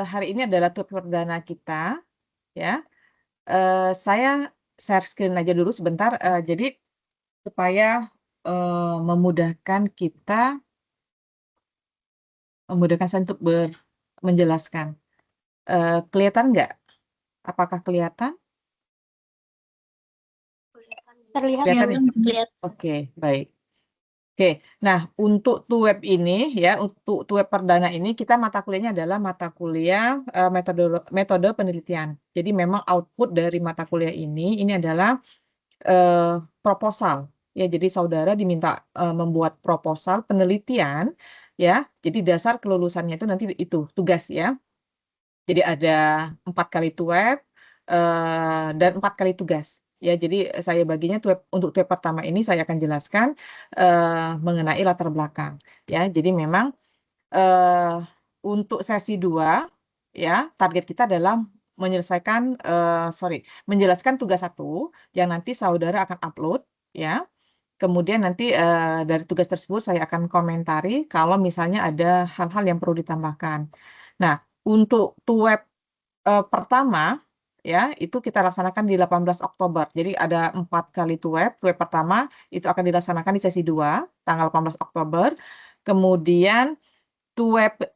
hari ini adalah tur perdana kita, ya. Saya share screen aja dulu sebentar, jadi supaya, memudahkan saya untuk menjelaskan. Kelihatan nggak? Apakah kelihatan? Terlihat ya, Kelihatan ya? terlihat. Oke, baik. Oke, nah untuk TUEP ini ya, untuk TUEP perdana ini kita mata kuliahnya adalah mata kuliah metode penelitian. Jadi memang output dari mata kuliah ini adalah proposal. Ya, jadi saudara diminta membuat proposal penelitian, ya. Jadi dasar kelulusannya itu nanti itu tugas ya. Jadi ada 4 kali TUEP dan 4 kali tugas. Ya, jadi saya baginya untuk TUEP pertama ini saya akan jelaskan mengenai latar belakang. Ya, jadi memang untuk sesi 2 ya, target kita adalah menjelaskan tugas 1 yang nanti saudara akan upload ya. Kemudian nanti dari tugas tersebut saya akan komentari kalau misalnya ada hal-hal yang perlu ditambahkan. Nah, untuk TUEP pertama ya, itu kita laksanakan di 18 Oktober. Jadi ada 4 kali TUEP. TUEP pertama itu akan dilaksanakan di sesi 2 tanggal 18 Oktober. Kemudian TUEP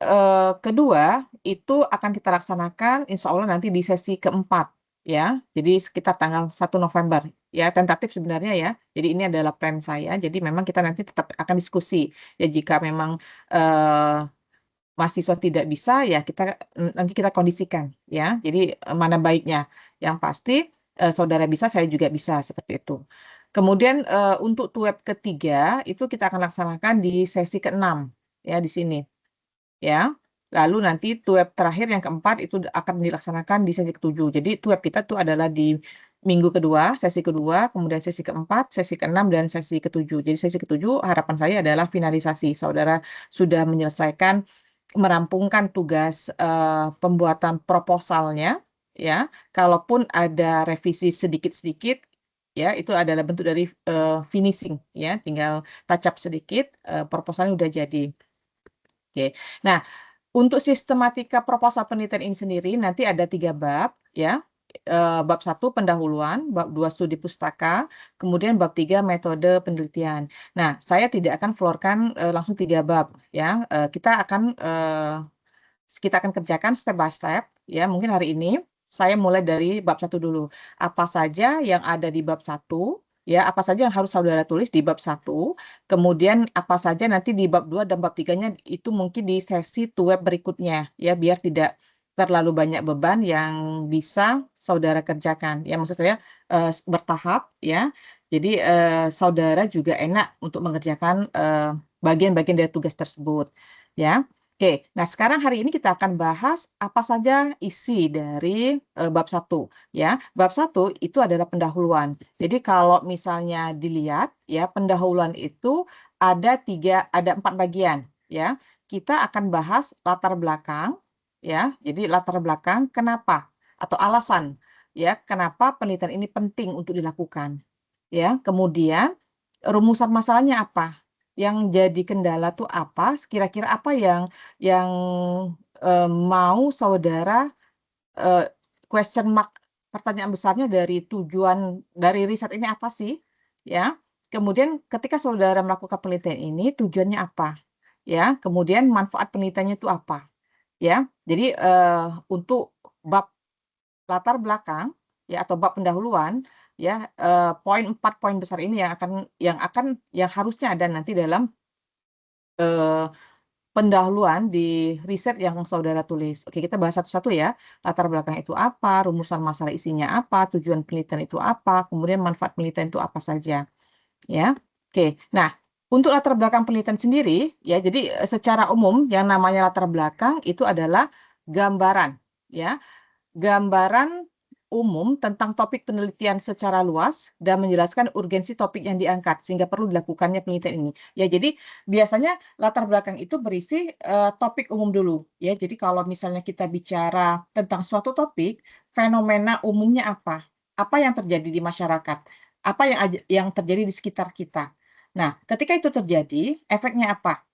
kedua itu akan kita laksanakan insya Allah nanti di sesi keempat ya. Jadi sekitar tanggal 1 November ya, tentatif sebenarnya ya. Jadi ini adalah plan saya. Jadi memang kita nanti tetap akan diskusi ya, jika memang mahasiswa tidak bisa ya nanti kita kondisikan ya. Jadi mana baiknya. Yang pasti saudara bisa, saya juga bisa seperti itu. Kemudian untuk TUEP ketiga itu kita akan laksanakan di sesi ke-6 ya di sini ya. Lalu nanti TUEP terakhir yang keempat itu akan dilaksanakan di sesi ke-7. Jadi TUEP kita tuh adalah di minggu kedua, sesi kedua, kemudian sesi keempat, sesi ke-6, dan sesi ke-7. Jadi sesi ke-7 harapan saya adalah finalisasi. Saudara sudah merampungkan tugas pembuatan proposalnya, ya. Kalaupun ada revisi sedikit-sedikit, ya itu adalah bentuk dari finishing, ya. Tinggal touch up sedikit, proposalnya udah jadi. Oke. Nah, untuk sistematika proposal penelitian ini sendiri nanti ada 3 bab ya. Bab 1 pendahuluan, bab 2 studi pustaka, kemudian bab 3 metode penelitian. Nah, saya tidak akan florkan langsung 3 bab ya. Kita akan kerjakan step by step ya. Mungkin hari ini saya mulai dari bab 1 dulu. Apa saja yang ada di bab 1 ya, apa saja yang harus saudara tulis di bab 1, kemudian apa saja nanti di bab 2 dan bab 3-nya itu mungkin di sesi TUEP berikutnya ya, biar tidak terlalu banyak beban yang bisa saudara kerjakan. Ya maksud saya bertahap ya. Jadi saudara juga enak untuk mengerjakan bagian-bagian dari tugas tersebut ya. Oke, nah sekarang hari ini kita akan bahas apa saja isi dari bab 1 ya. Bab 1 itu adalah pendahuluan. Jadi kalau misalnya dilihat ya, pendahuluan itu ada 4 bagian ya. Kita akan bahas latar belakang ya. Jadi latar belakang kenapa atau alasan ya kenapa penelitian ini penting untuk dilakukan ya. Kemudian rumusan masalahnya apa? Yang jadi kendala tuh apa? Kira-kira apa yang mau saudara question mark, pertanyaan besarnya dari tujuan dari riset ini apa sih? Ya. Kemudian ketika saudara melakukan penelitian ini tujuannya apa? Ya. Kemudian manfaat penelitiannya itu apa? Ya. Jadi untuk bab latar belakang ya atau bab pendahuluan ya, 4 poin besar ini yang harusnya ada nanti dalam eee, pendahuluan di riset yang saudara tulis. Oke, kita bahas satu-satu ya. Latar belakang itu apa, rumusan masalah isinya apa, tujuan penelitian itu apa, kemudian manfaat penelitian itu apa saja, ya. Oke, nah untuk latar belakang penelitian sendiri ya, jadi secara umum yang namanya latar belakang itu adalah gambaran, ya. Gambaran umum tentang topik penelitian secara luas dan menjelaskan urgensi topik yang diangkat sehingga perlu dilakukannya penelitian ini. Ya, jadi biasanya latar belakang itu berisi topik umum dulu ya. Jadi kalau misalnya kita bicara tentang suatu topik, fenomena umumnya apa? Apa yang terjadi di masyarakat? Apa yang terjadi di sekitar kita? Nah, ketika itu terjadi, efeknya apa?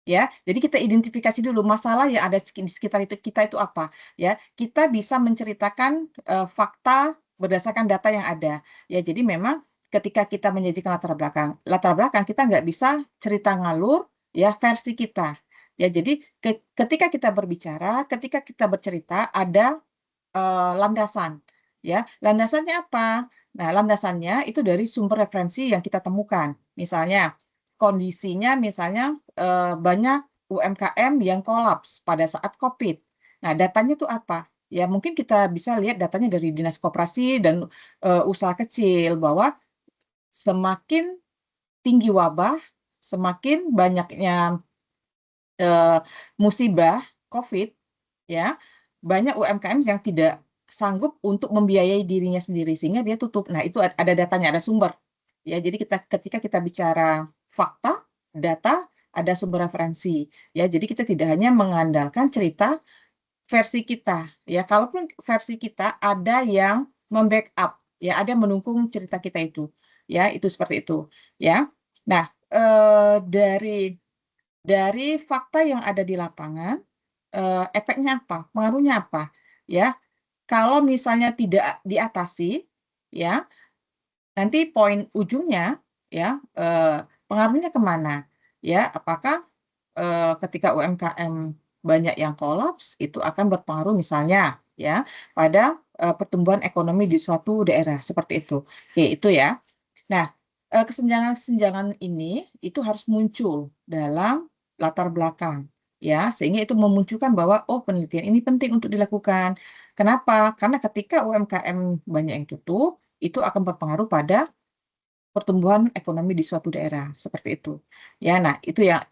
Ya, jadi kita identifikasi dulu masalah yang ada di sekitar itu kita itu apa, ya. Kita bisa menceritakan fakta berdasarkan data yang ada, ya. Jadi memang ketika kita menyajikan latar belakang kita nggak bisa cerita ngalur, ya, versi kita, ya. Jadi ketika kita berbicara, ketika kita bercerita ada landasan, ya. Landasannya apa? Nah, landasannya itu dari sumber referensi yang kita temukan. Misalnya, kondisinya misalnya banyak UMKM yang kolaps pada saat COVID. Nah, datanya itu apa? Ya, mungkin kita bisa lihat datanya dari Dinas Koperasi dan usaha kecil bahwa semakin tinggi wabah, semakin banyaknya eh, musibah COVID, ya, banyak UMKM yang tidak sanggup untuk membiayai dirinya sendiri sehingga dia tutup. Nah, itu ada datanya, ada sumber. Ya, jadi ketika kita bicara fakta, data, ada sumber referensi. Ya, jadi kita tidak hanya mengandalkan cerita versi kita. Ya, kalaupun versi kita ada yang membackup, ya, ada yang mendukung cerita kita itu. Ya, itu seperti itu. Ya. Nah, dari fakta yang ada di lapangan, efeknya apa? Pengaruhnya apa? Ya, kalau misalnya tidak diatasi, ya, nanti poin ujungnya, ya, pengaruhnya kemana? Ya, apakah ketika UMKM banyak yang kolaps, itu akan berpengaruh misalnya, ya, pada pertumbuhan ekonomi di suatu daerah seperti itu. Oke, itu ya. Nah, kesenjangan-kesenjangan ini itu harus muncul dalam latar belakang, ya, sehingga itu memunculkan bahwa oh, penelitian ini penting untuk dilakukan. Kenapa? Karena ketika UMKM banyak yang tutup, itu akan berpengaruh pada pertumbuhan ekonomi di suatu daerah seperti itu. Ya, nah itu ya.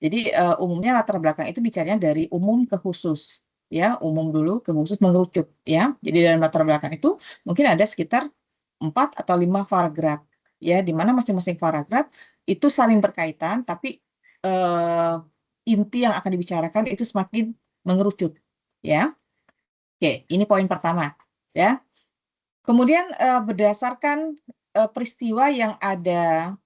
Jadi umumnya latar belakang itu bicaranya dari umum ke khusus, ya, umum dulu ke khusus mengerucut, ya. Jadi dalam latar belakang itu mungkin ada sekitar 4 atau 5 paragraf, ya, di mana masing-masing paragraf itu saling berkaitan, tapi eh, inti yang akan dibicarakan itu semakin mengerucut, ya. Oke, ini poin pertama, ya. Kemudian berdasarkan peristiwa yang ada,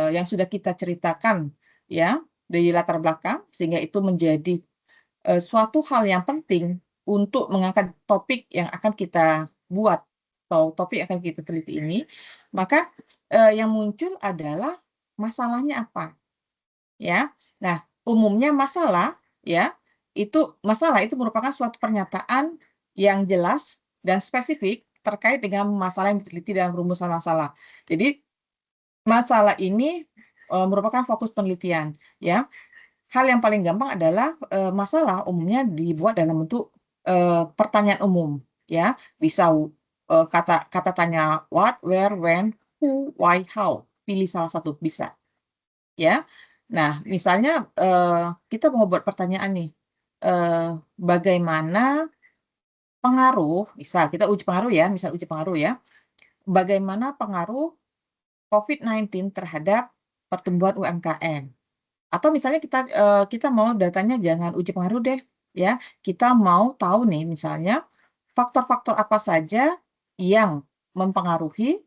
yang sudah kita ceritakan, ya, dari latar belakang, sehingga itu menjadi suatu hal yang penting untuk mengangkat topik yang akan kita buat atau topik yang akan kita teliti ini, maka yang muncul adalah masalahnya apa, ya. Nah, umumnya masalah itu merupakan suatu pernyataan yang jelas dan spesifik terkait dengan masalah yang diteliti dalam rumusan masalah. Jadi masalah ini merupakan fokus penelitian, ya. Hal yang paling gampang adalah masalah umumnya dibuat dalam bentuk pertanyaan umum, ya. Bisa kata kata tanya what, where, when, who, why, how. Pilih salah satu bisa, ya. Nah, misalnya kita mau buat pertanyaan nih, eh, bagaimana pengaruh, misal kita uji pengaruh ya, misal uji pengaruh ya, bagaimana pengaruh COVID-19 terhadap pertumbuhan UMKM. Atau misalnya kita mau datanya jangan uji pengaruh deh, ya. Kita mau tahu nih misalnya faktor-faktor apa saja yang mempengaruhi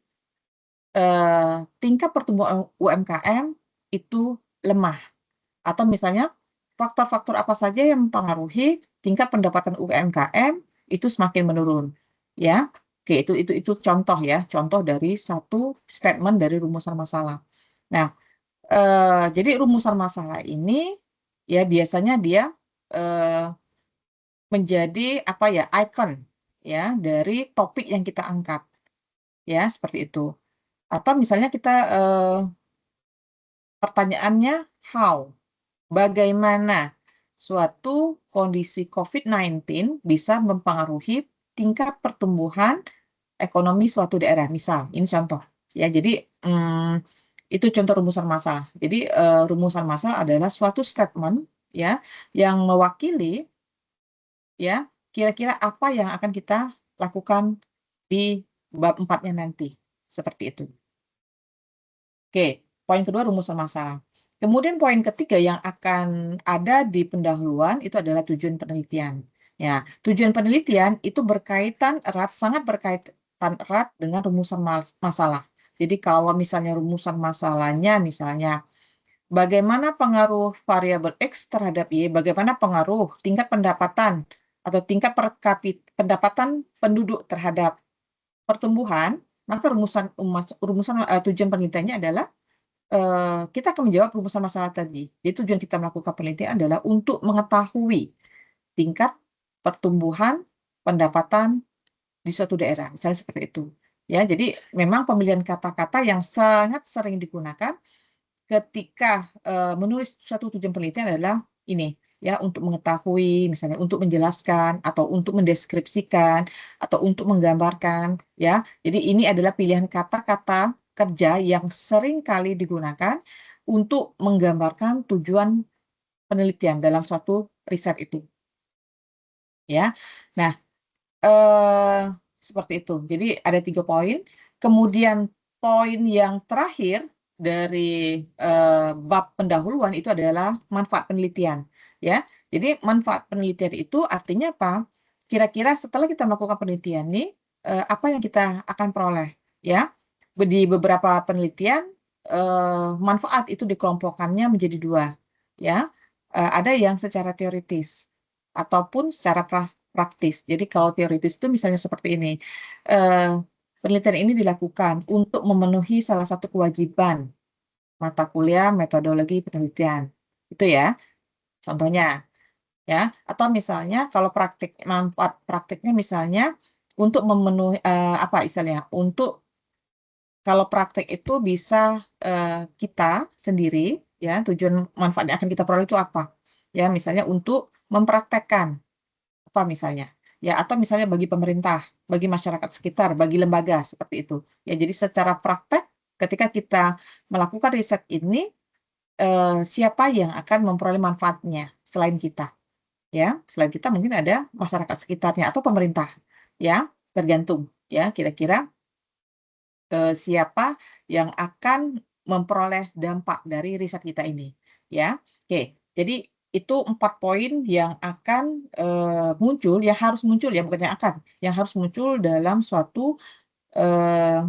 tingkat pertumbuhan UMKM itu lemah. Atau misalnya faktor-faktor apa saja yang mempengaruhi tingkat pendapatan UMKM itu semakin menurun, ya. Oke, itu contoh ya, contoh dari satu statement dari rumusan masalah. Nah, jadi rumusan masalah ini ya biasanya dia eh, menjadi apa ya, icon ya dari topik yang kita angkat, ya, seperti itu. Atau misalnya kita pertanyaannya how, bagaimana suatu kondisi COVID-19 bisa mempengaruhi tingkat pertumbuhan ekonomi suatu daerah. Misal, ini contoh. Ya, jadi itu contoh rumusan masalah. Jadi rumusan masalah adalah suatu statement, ya, yang mewakili, ya, kira-kira apa yang akan kita lakukan di bab 4-nya nanti. Seperti itu. Oke, poin kedua rumusan masalah. Kemudian poin ketiga yang akan ada di pendahuluan itu adalah tujuan penelitian. Ya, tujuan penelitian itu berkaitan erat, sangat berkaitan erat dengan rumusan masalah. Jadi kalau misalnya rumusan masalahnya misalnya bagaimana pengaruh variabel X terhadap Y, bagaimana pengaruh tingkat pendapatan atau tingkat pendapatan penduduk terhadap pertumbuhan, maka rumusan tujuan penelitiannya adalah kita akan menjawab rumusan masalah tadi. Jadi tujuan kita melakukan penelitian adalah untuk mengetahui tingkat pertumbuhan pendapatan di suatu daerah, misalnya seperti itu. Ya, jadi memang pemilihan kata-kata yang sangat sering digunakan ketika menulis suatu tujuan penelitian adalah ini, ya, untuk mengetahui, misalnya untuk menjelaskan atau untuk mendeskripsikan atau untuk menggambarkan, ya. Jadi ini adalah pilihan kata-kata kerja yang sering kali digunakan untuk menggambarkan tujuan penelitian dalam suatu riset itu, ya. Nah, eh, seperti itu. Jadi ada 3 poin. Kemudian poin yang terakhir dari bab pendahuluan itu adalah manfaat penelitian. Ya, jadi manfaat penelitian itu artinya apa? Kira-kira setelah kita melakukan penelitian nih, apa yang kita akan peroleh? Ya, di beberapa penelitian manfaat itu dikelompokkannya menjadi 2. Ya, ada yang secara teoritis ataupun secara praktis. Jadi kalau teoritis itu misalnya seperti ini, eh, penelitian ini dilakukan untuk memenuhi salah satu kewajiban mata kuliah metodologi penelitian. Itu ya, contohnya. Ya, atau misalnya kalau manfaat praktiknya misalnya untuk memenuhi apa istilahnya? Untuk kalau praktek itu bisa kita sendiri, ya, tujuan manfaat yang akan kita peroleh itu apa? Ya, misalnya untuk mempraktekkan apa misalnya, ya, atau misalnya bagi pemerintah, bagi masyarakat sekitar, bagi lembaga seperti itu. Ya, jadi secara praktek ketika kita melakukan riset ini, siapa yang akan memperoleh manfaatnya selain kita, ya, selain kita mungkin ada masyarakat sekitarnya atau pemerintah, ya, tergantung, ya, kira-kira siapa yang akan memperoleh dampak dari riset kita ini, ya. Oke, jadi itu 4 poin yang akan muncul, yang harus muncul ya, bukan yang harus muncul dalam suatu eh,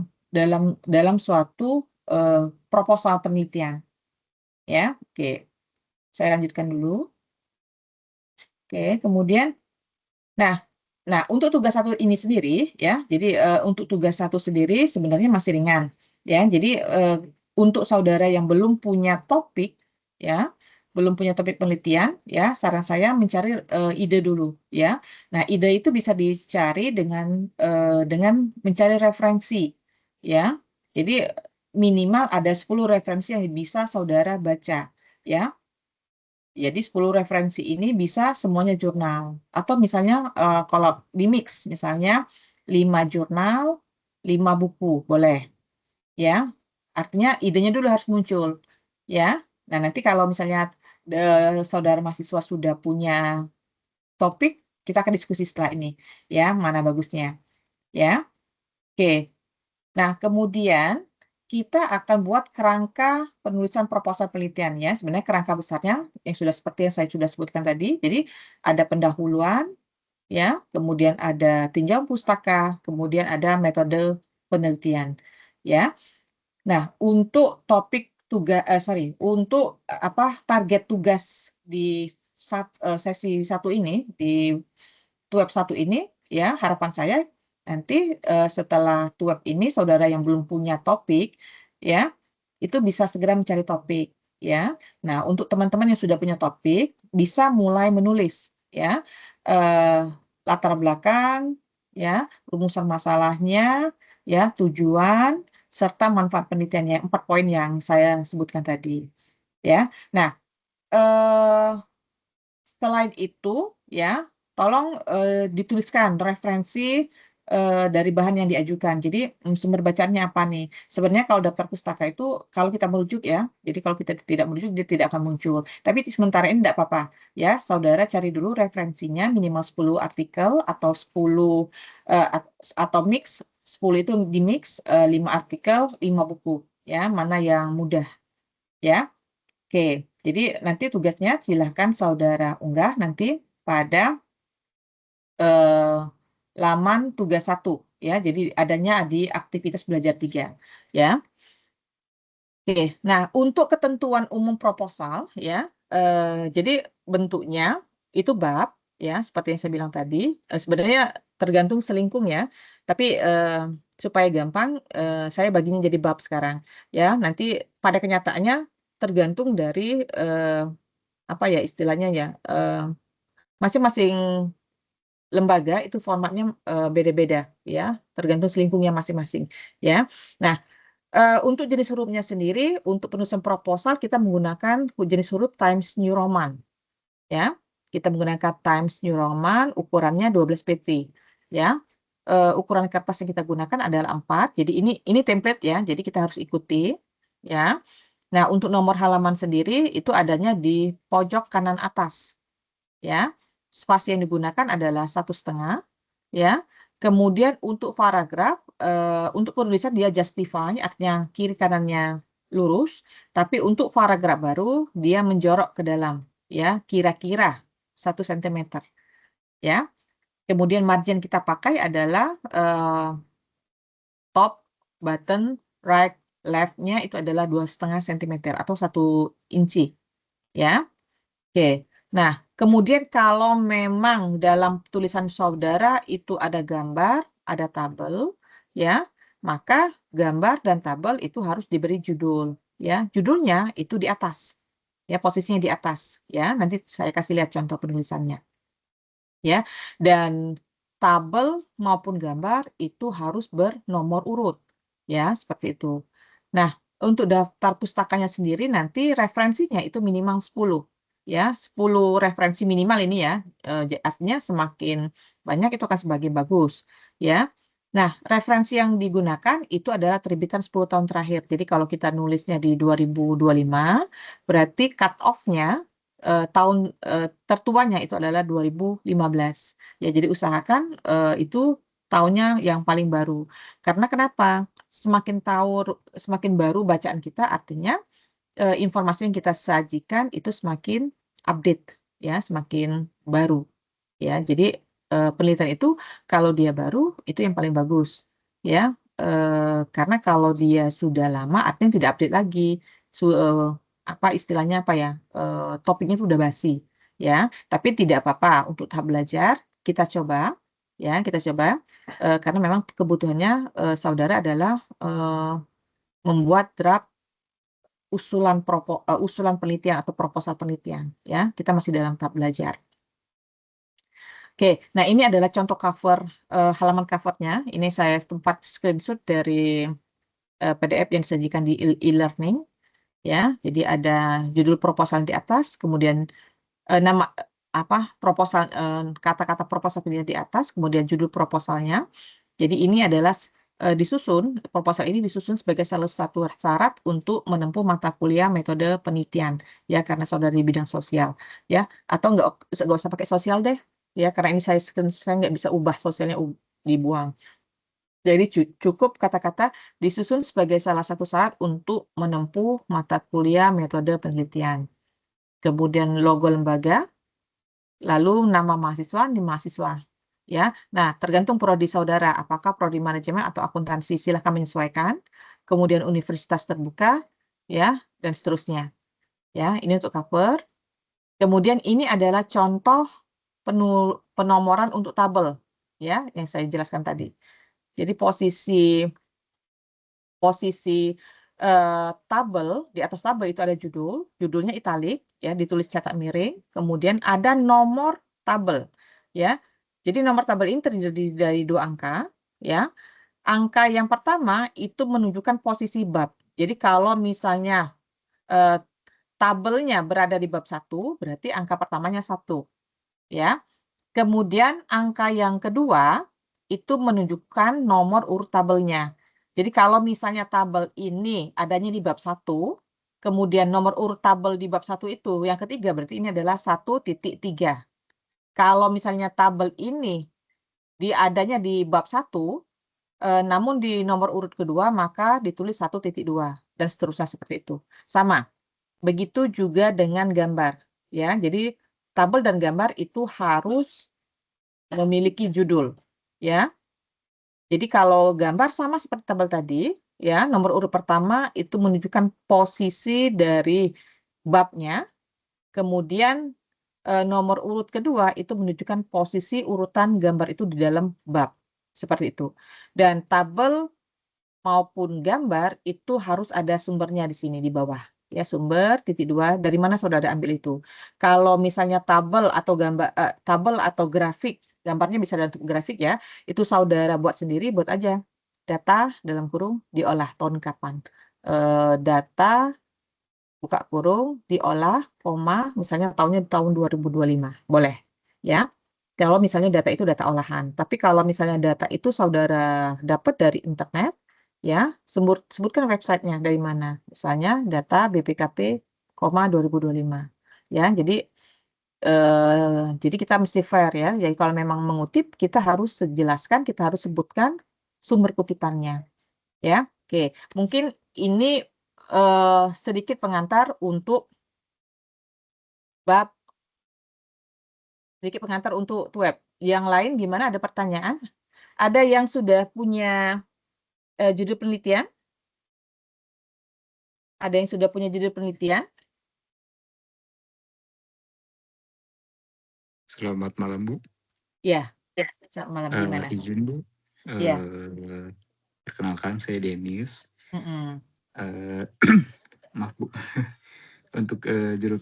dalam suatu proposal penelitian, ya. Oke, saya lanjutkan dulu. Oke, kemudian, nah, untuk tugas satu ini sendiri, ya, jadi untuk tugas satu sendiri sebenarnya masih ringan, ya. Jadi untuk saudara yang belum punya topik, ya, belum punya topik penelitian, ya, saran saya mencari ide dulu, ya. Nah, ide itu bisa dicari dengan mencari referensi, ya. Jadi minimal ada 10 referensi yang bisa saudara baca, ya. Jadi 10 referensi ini bisa semuanya jurnal. Atau misalnya kalau di mix, misalnya 5 jurnal, 5 buku, boleh. Ya, artinya idenya dulu harus muncul. Ya, nah nanti kalau misalnya saudara mahasiswa sudah punya topik, kita akan diskusi setelah ini. Ya, mana bagusnya. Ya, oke. Nah, kemudian kita akan buat kerangka penulisan proposal penelitiannya. Sebenarnya kerangka besarnya yang sudah seperti yang saya sudah sebutkan tadi. Jadi ada pendahuluan, ya, kemudian ada tinjauan pustaka, kemudian ada metode penelitian, ya. Nah, untuk topik tugas, untuk apa target tugas di sesi satu ini di web satu ini, ya, harapan saya nanti setelah web ini saudara yang belum punya topik, ya, itu bisa segera mencari topik, ya. Nah, untuk teman-teman yang sudah punya topik bisa mulai menulis, ya, eh, latar belakang, ya, rumusan masalahnya, ya, tujuan serta manfaat penelitiannya, 4 poin yang saya sebutkan tadi, ya. Nah, eh, selain itu, ya, tolong dituliskan referensi dari bahan yang diajukan. Jadi sumber bacaannya apa nih? Sebenarnya kalau daftar pustaka itu kalau kita merujuk, ya, jadi kalau kita tidak merujuk dia tidak akan muncul. Tapi sementara ini tidak apa-apa, ya. Saudara cari dulu referensinya minimal 10 artikel atau 10 atau mix 10 itu di mix 5 artikel, 5 buku, ya. Mana yang mudah, ya. Oke, jadi nanti tugasnya silahkan saudara unggah nanti pada eh, laman tugas 1, ya. Jadi adanya di aktivitas belajar 3, ya. Oke, nah untuk ketentuan umum proposal ya, jadi bentuknya itu bab ya, seperti yang saya bilang tadi. Sebenarnya tergantung selingkung ya, tapi supaya gampang saya baginya jadi bab sekarang ya. Nanti pada kenyataannya tergantung dari apa ya istilahnya ya, masing-masing lembaga itu formatnya beda-beda ya, tergantung selingkungnya masing-masing ya. Nah, untuk jenis hurufnya sendiri, untuk penulisan proposal kita menggunakan jenis huruf Times New Roman, ya. Kita menggunakan Times New Roman, ukurannya 12 pt, ya. Ukuran kertas yang kita gunakan adalah 4, jadi ini template ya, jadi kita harus ikuti, ya. Nah, untuk nomor halaman sendiri itu adanya di pojok kanan atas, ya. Spasi yang digunakan adalah 1,5, ya. Kemudian untuk paragraf, untuk penulisan dia justify, artinya kiri kanannya lurus, tapi untuk paragraf baru dia menjorok ke dalam, ya, kira-kira 1 cm, ya. Kemudian margin kita pakai adalah top, button, right, left-nya itu adalah 2,5 cm atau 1 inci, ya. Oke. Nah, kemudian kalau memang dalam tulisan saudara itu ada gambar, ada tabel, ya, maka gambar dan tabel itu harus diberi judul, ya. Judulnya itu di atas, ya, posisinya di atas, ya. Nanti saya kasih lihat contoh penulisannya, ya. Dan tabel maupun gambar itu harus bernomor urut, ya, seperti itu. Nah, untuk daftar pustakanya sendiri nanti referensinya itu minimal 10, ya, 10 referensi minimal ini ya, artinya semakin banyak itu akan semakin bagus, ya. Nah, referensi yang digunakan itu adalah terbitan 10 tahun terakhir. Jadi kalau kita nulisnya di 2025, berarti cut off-nya tahun tertuanya itu adalah 2015. Ya, jadi usahakan itu tahunnya yang paling baru. Karena kenapa? Semakin baru bacaan kita, artinya informasi yang kita sajikan itu semakin update, ya, semakin baru. Ya, jadi penelitian itu kalau dia baru itu yang paling bagus, ya. Karena kalau dia sudah lama artinya tidak update lagi. Apa istilahnya apa ya? Topiknya itu udah basi, ya. Tapi tidak apa-apa untuk tahap belajar kita coba, ya, kita coba karena memang kebutuhannya saudara adalah membuat draft usulan penelitian atau proposal penelitian, ya. Kita masih dalam tahap belajar. Oke, nah ini adalah contoh cover halaman covernya. Ini saya tempat screenshot dari PDF yang disajikan di e-learning, ya. Jadi ada judul proposal di atas, kemudian nama apa proposal kata-kata proposal di atas, kemudian judul proposalnya. Jadi ini adalah proposal ini disusun sebagai salah satu syarat untuk menempuh mata kuliah metode penelitian, ya, karena saudara di bidang sosial, ya, atau nggak usah pakai sosial deh, ya, karena ini saya nggak bisa ubah sosialnya dibuang. Jadi cukup kata-kata disusun sebagai salah satu syarat untuk menempuh mata kuliah metode penelitian. Kemudian logo lembaga, lalu nama mahasiswa di mahasiswa. Ya, nah tergantung prodi saudara, apakah prodi manajemen atau akuntansi, silahkan menyesuaikan. Kemudian universitas terbuka, ya, dan seterusnya. Ya, ini untuk cover. Kemudian ini adalah contoh penomoran untuk tabel, ya, yang saya jelaskan tadi. Jadi posisi tabel, di atas tabel itu ada judulnya italik, ya, ditulis cetak miring, kemudian ada nomor tabel, ya. Jadi nomor tabel ini terdiri dari 2 angka, ya. Angka yang pertama itu menunjukkan posisi bab. Jadi kalau misalnya tabelnya berada di bab 1, berarti angka pertamanya 1, ya. Kemudian angka yang kedua itu menunjukkan nomor urut tabelnya. Jadi kalau misalnya tabel ini adanya di bab 1, kemudian nomor urut tabel di bab 1 itu yang ketiga, berarti ini adalah 1.3. Kalau misalnya tabel ini adanya di bab 1, namun di nomor urut kedua maka ditulis 1.2 dan seterusnya seperti itu. Sama. Begitu juga dengan gambar, ya. Jadi tabel dan gambar itu harus memiliki judul, ya. Jadi kalau gambar sama seperti tabel tadi, ya, nomor urut pertama itu menunjukkan posisi dari babnya, kemudian nomor urut kedua itu menunjukkan posisi urutan gambar itu di dalam bab, seperti itu. Dan tabel maupun gambar itu harus ada sumbernya di sini di bawah. Ya, sumber titik dua, dari mana saudara ambil itu. Kalau misalnya tabel atau grafik, gambarnya bisa dalam bentuk grafik ya, itu saudara buat sendiri, buat aja. Data dalam kurung diolah tahun kapan. Data buka kurung diolah, koma, misalnya tahunnya tahun 2025. Boleh. Ya. Kalau misalnya data itu data olahan. Tapi kalau misalnya data itu saudara dapat dari internet, ya, sebutkan websitenya dari mana. Misalnya data BPKP, 2025. Ya, jadi kita mesti fair ya. Jadi kalau memang mengutip, kita harus jelaskan, kita harus sebutkan sumber kutipannya. Ya, oke. Mungkin ini sedikit pengantar untuk bab, sedikit pengantar untuk web. Yang lain gimana? Ada pertanyaan? Ada yang sudah punya judul penelitian? Ada yang sudah punya judul penelitian? Selamat malam, Bu. Ya, selamat malam. Gimana? Izin, Bu. Ya. Perkenalkan, saya Denis. Maaf, Bu. Untuk judul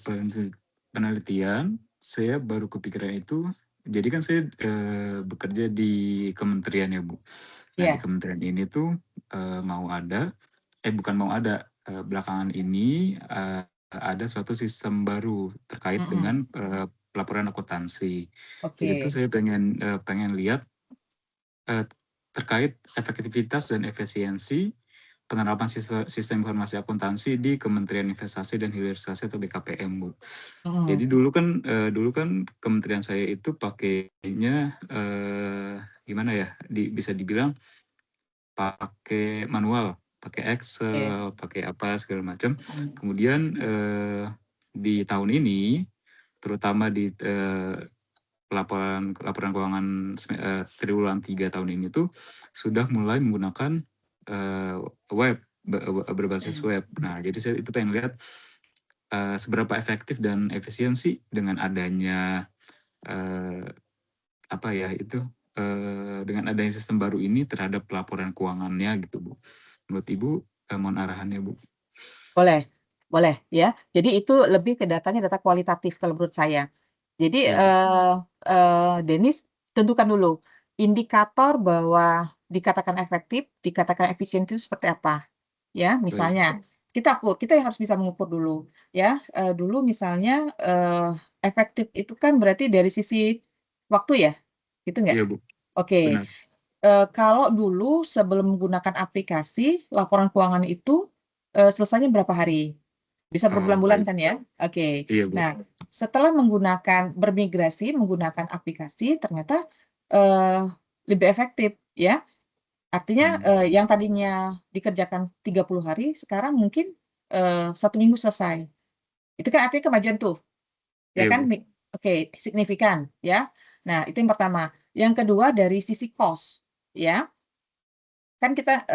penelitian, saya baru kepikiran itu. Jadi kan saya bekerja di kementerian ya, Bu. Nah, di kementerian ini tuh belakangan ini ada suatu sistem baru terkait dengan pelaporan akuntansi. Jadi tuh saya pengen lihat terkait efektivitas dan efisiensi penerapan sistem informasi akuntansi di Kementerian Investasi dan Hilirisasi atau BKPM, Bu. Jadi dulu kan kementerian saya itu pakainya gimana ya? Bisa dibilang pakai manual, pakai Excel, pakai apa segala macam. Kemudian di tahun ini, terutama di laporan keuangan triwulan 3 tahun ini tuh sudah mulai menggunakan web, berbasis web. Nah, jadi saya itu pengen lihat seberapa efektif dan efisiensi dengan adanya dengan adanya sistem baru ini terhadap pelaporan keuangannya gitu, Bu. Menurut Ibu, mohon arahannya, Bu. Boleh ya. Jadi itu lebih ke datanya data kualitatif kalau menurut saya. Jadi Denis, tentukan dulu indikator bahwa dikatakan efektif, dikatakan efisien itu seperti apa. Ya, misalnya kita yang harus bisa mengukur dulu. Ya, dulu misalnya efektif itu kan berarti dari sisi waktu ya, gitu nggak? Iya, Bu. Oke. Benar. Kalau dulu sebelum menggunakan aplikasi, laporan keuangan itu selesainya berapa hari? Bisa berbulan-bulan kan ya? Oke. Iya, Bu. Nah, setelah bermigrasi menggunakan aplikasi, ternyata lebih efektif ya. Artinya yang tadinya dikerjakan 30 hari, sekarang mungkin 1 minggu selesai. Itu kan artinya kemajuan tuh. Ya Iya, kan? Bu. Oke, signifikan ya. Nah, itu yang pertama. Yang kedua dari sisi cost ya. Kan kita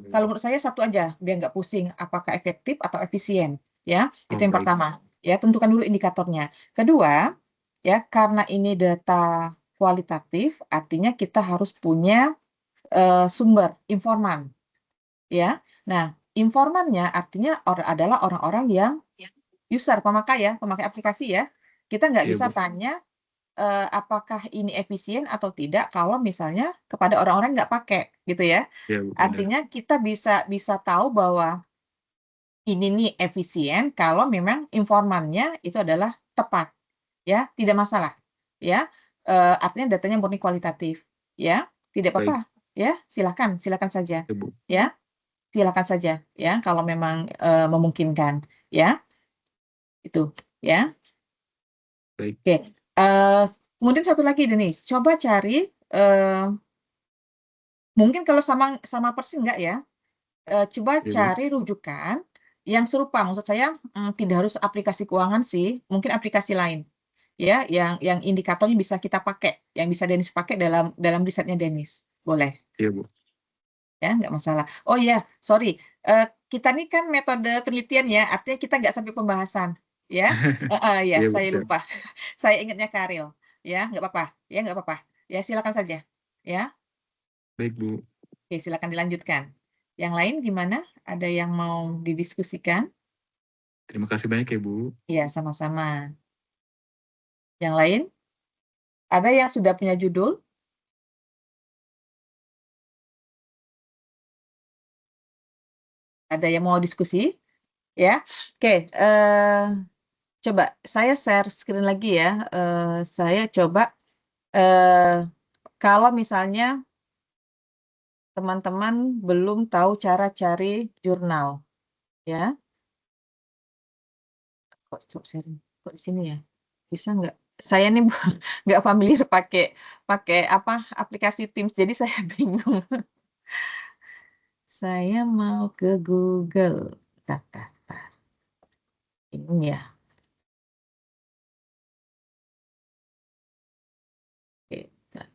kalau menurut saya satu aja biar nggak pusing apakah efektif atau efisien ya, itu yang pertama ya, tentukan dulu indikatornya. Kedua ya, karena ini data kualitatif artinya kita harus punya sumber informan ya. Nah, informannya artinya adalah orang-orang yang user, pemakai aplikasi ya. Kita nggak bisa tanya apakah ini efisien atau tidak kalau misalnya kepada orang-orang nggak pakai gitu ya. Artinya kita bisa tahu bahwa ini nih efisien kalau memang informannya itu adalah tepat ya, tidak masalah ya. Artinya datanya murni kualitatif ya, tidak apa-apa ya, silakan saja ya, silakan saja ya kalau memang memungkinkan ya, itu ya. Oke. Kemudian satu lagi Denis, coba cari mungkin kalau sama persis enggak ya, coba cari rujukan yang serupa. Maksud saya tidak harus aplikasi keuangan sih, mungkin aplikasi lain ya, yang indikatornya bisa kita pakai, yang bisa Denis pakai dalam risetnya Denis. Boleh. Iya, Bu. ya nggak masalah. Oh iya, sorry, kita nih kan metode penelitian ya, artinya kita nggak sampai pembahasan, ya. Ya, Iya, Bu, saya siap. lupa. Saya ingatnya Karil, ya nggak apa-apa, ya nggak apa-apa. Ya silakan saja, ya. Baik, Bu. Oke, silakan dilanjutkan. Yang lain gimana? Ada yang mau didiskusikan? Terima kasih banyak ya, Bu. Ya, sama-sama. Yang lain? Ada yang sudah punya judul? Ada yang mau diskusi? Ya, oke. Coba saya share screen lagi ya. Saya coba kalau misalnya teman-teman belum tahu cara cari jurnal, ya. Kok stop sharing? Kok di sini ya? Bisa nggak? Saya nih nggak familiar pakai apa aplikasi Teams, jadi saya bingung. Saya mau ke Google. Bentar, bentar, bentar. Ini ya. Oke, bentar.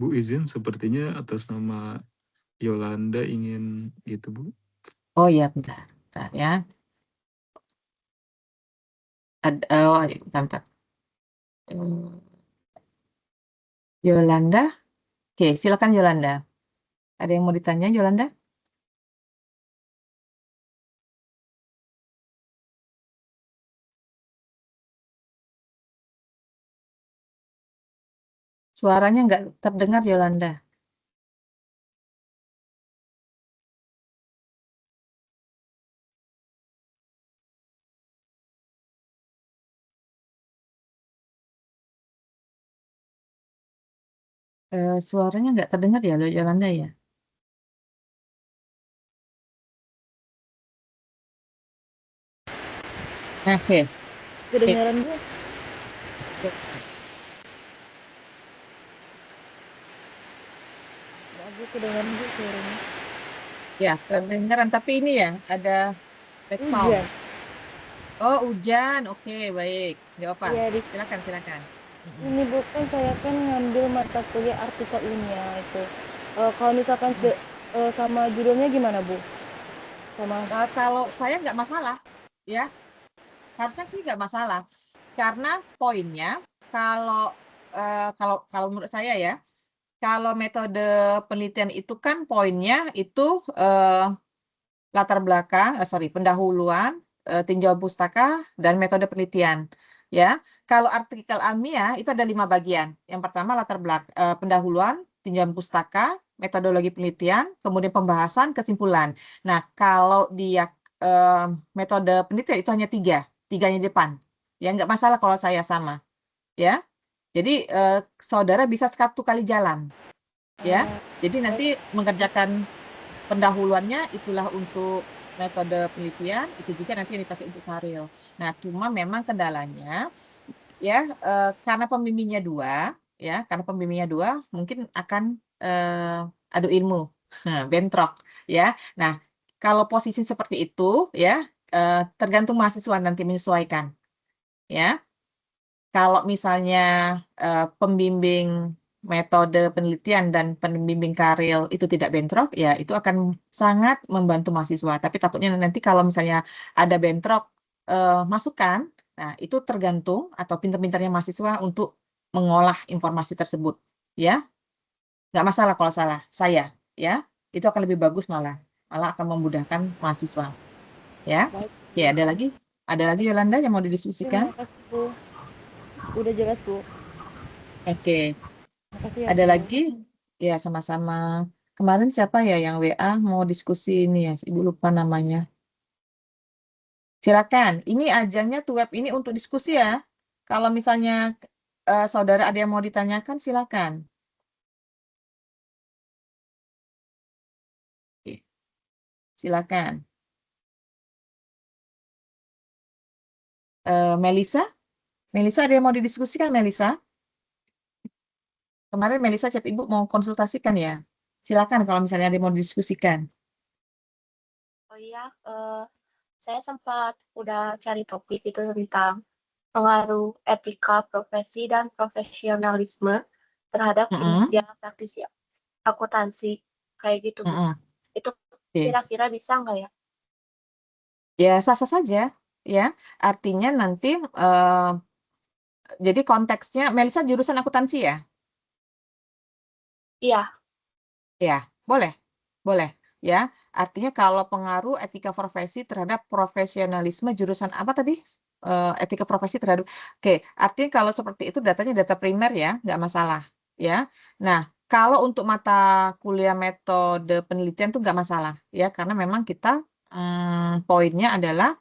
Bu, izin sepertinya atas nama Yolanda ingin gitu, Bu. Oh ya, bentar, bentar ya. Oh, bentar, bentar. Yolanda. Oke, silakan Yolanda. Ada yang mau ditanya, Yolanda? Suaranya nggak terdengar, Yolanda. Suaranya nggak terdengar ya, Yolanda ya? Nah, oke. Kedengaran Bu? Bu, kedengaran Bu suaranya. Ya, kedengaran. Tapi ini ya, ada back sound. Hujan. Oh, hujan. Oke, baik. Nggak apa. Iya, Silakan, silakan. ini Bu kan saya kan ngambil mata kuliah artikel ilmiah itu. Kalau misalkan sama judulnya gimana Bu? Sama Kalau saya nggak masalah, ya. Harusnya sih nggak masalah. Karena poinnya, kalau kalau menurut saya ya, kalau metode penelitian itu kan poinnya itu latar belakang, pendahuluan, tinjauan pustaka, dan metode penelitian. Ya, kalau artikel ilmiah itu ada 5 bagian. Yang pertama latar belakang, pendahuluan, tinjauan pustaka, metodologi penelitian, kemudian pembahasan, kesimpulan. Nah, kalau dia metode penelitian itu hanya 3, tiganya di depan. Ya, nggak masalah kalau saya sama. Ya, jadi saudara bisa satu kali jalan. Ya, jadi nanti mengerjakan pendahuluannya itulah untuk metode penelitian, itu juga nanti yang dipakai untuk karil. Nah, cuma memang kendalanya ya karena pembimbingnya 2, ya, karena pembimbingnya 2 mungkin akan adu ilmu, bentrok, ya. Nah, kalau posisi seperti itu ya tergantung mahasiswa nanti menyesuaikan, ya. Kalau misalnya pembimbing metode penelitian dan pembimbing karil itu tidak bentrok, ya itu akan sangat membantu mahasiswa. Tapi takutnya nanti kalau misalnya ada bentrok masukan, nah itu tergantung atau pintar-pintarnya mahasiswa untuk mengolah informasi tersebut. Ya, nggak masalah kalau salah saya, ya itu akan lebih bagus malah akan memudahkan mahasiswa. Ya, baik. oke ada lagi Yolanda yang mau didiskusikan? Terima kasih Bu. Udah jelas Bu. Oke. Makasih ya Ada Bu. lagi? Ya, sama-sama. Kemarin siapa ya yang WA mau diskusi ini ya? Ibu lupa namanya. Silakan. Ini ajangnya tuh web ini untuk diskusi ya. Kalau misalnya saudara ada yang mau ditanyakan, silakan. Oke, silakan. Melisa? Melisa ada yang mau didiskusikan, Melisa? Kemarin Melisa chat Ibu mau konsultasikan ya. Silakan kalau misalnya ada yang mau didiskusikan. Oh iya, saya sempat udah cari topik itu tentang pengaruh etika profesi dan profesionalisme terhadap Mm-mm. kinerja praktisi akuntansi kayak gitu, Bu. Mm-mm. Itu Oke. kira-kira bisa nggak ya? Ya, sah-sah saja. Ya, artinya nanti, jadi konteksnya, Melisa jurusan akuntansi ya? Iya, Ya, boleh. Boleh. Ya, artinya kalau pengaruh etika profesi terhadap profesionalisme jurusan apa tadi? Etika profesi terhadap. Oke, artinya kalau seperti itu datanya data primer ya, nggak masalah. Ya. Nah, kalau untuk mata kuliah metode penelitian itu nggak masalah ya, karena memang kita poinnya adalah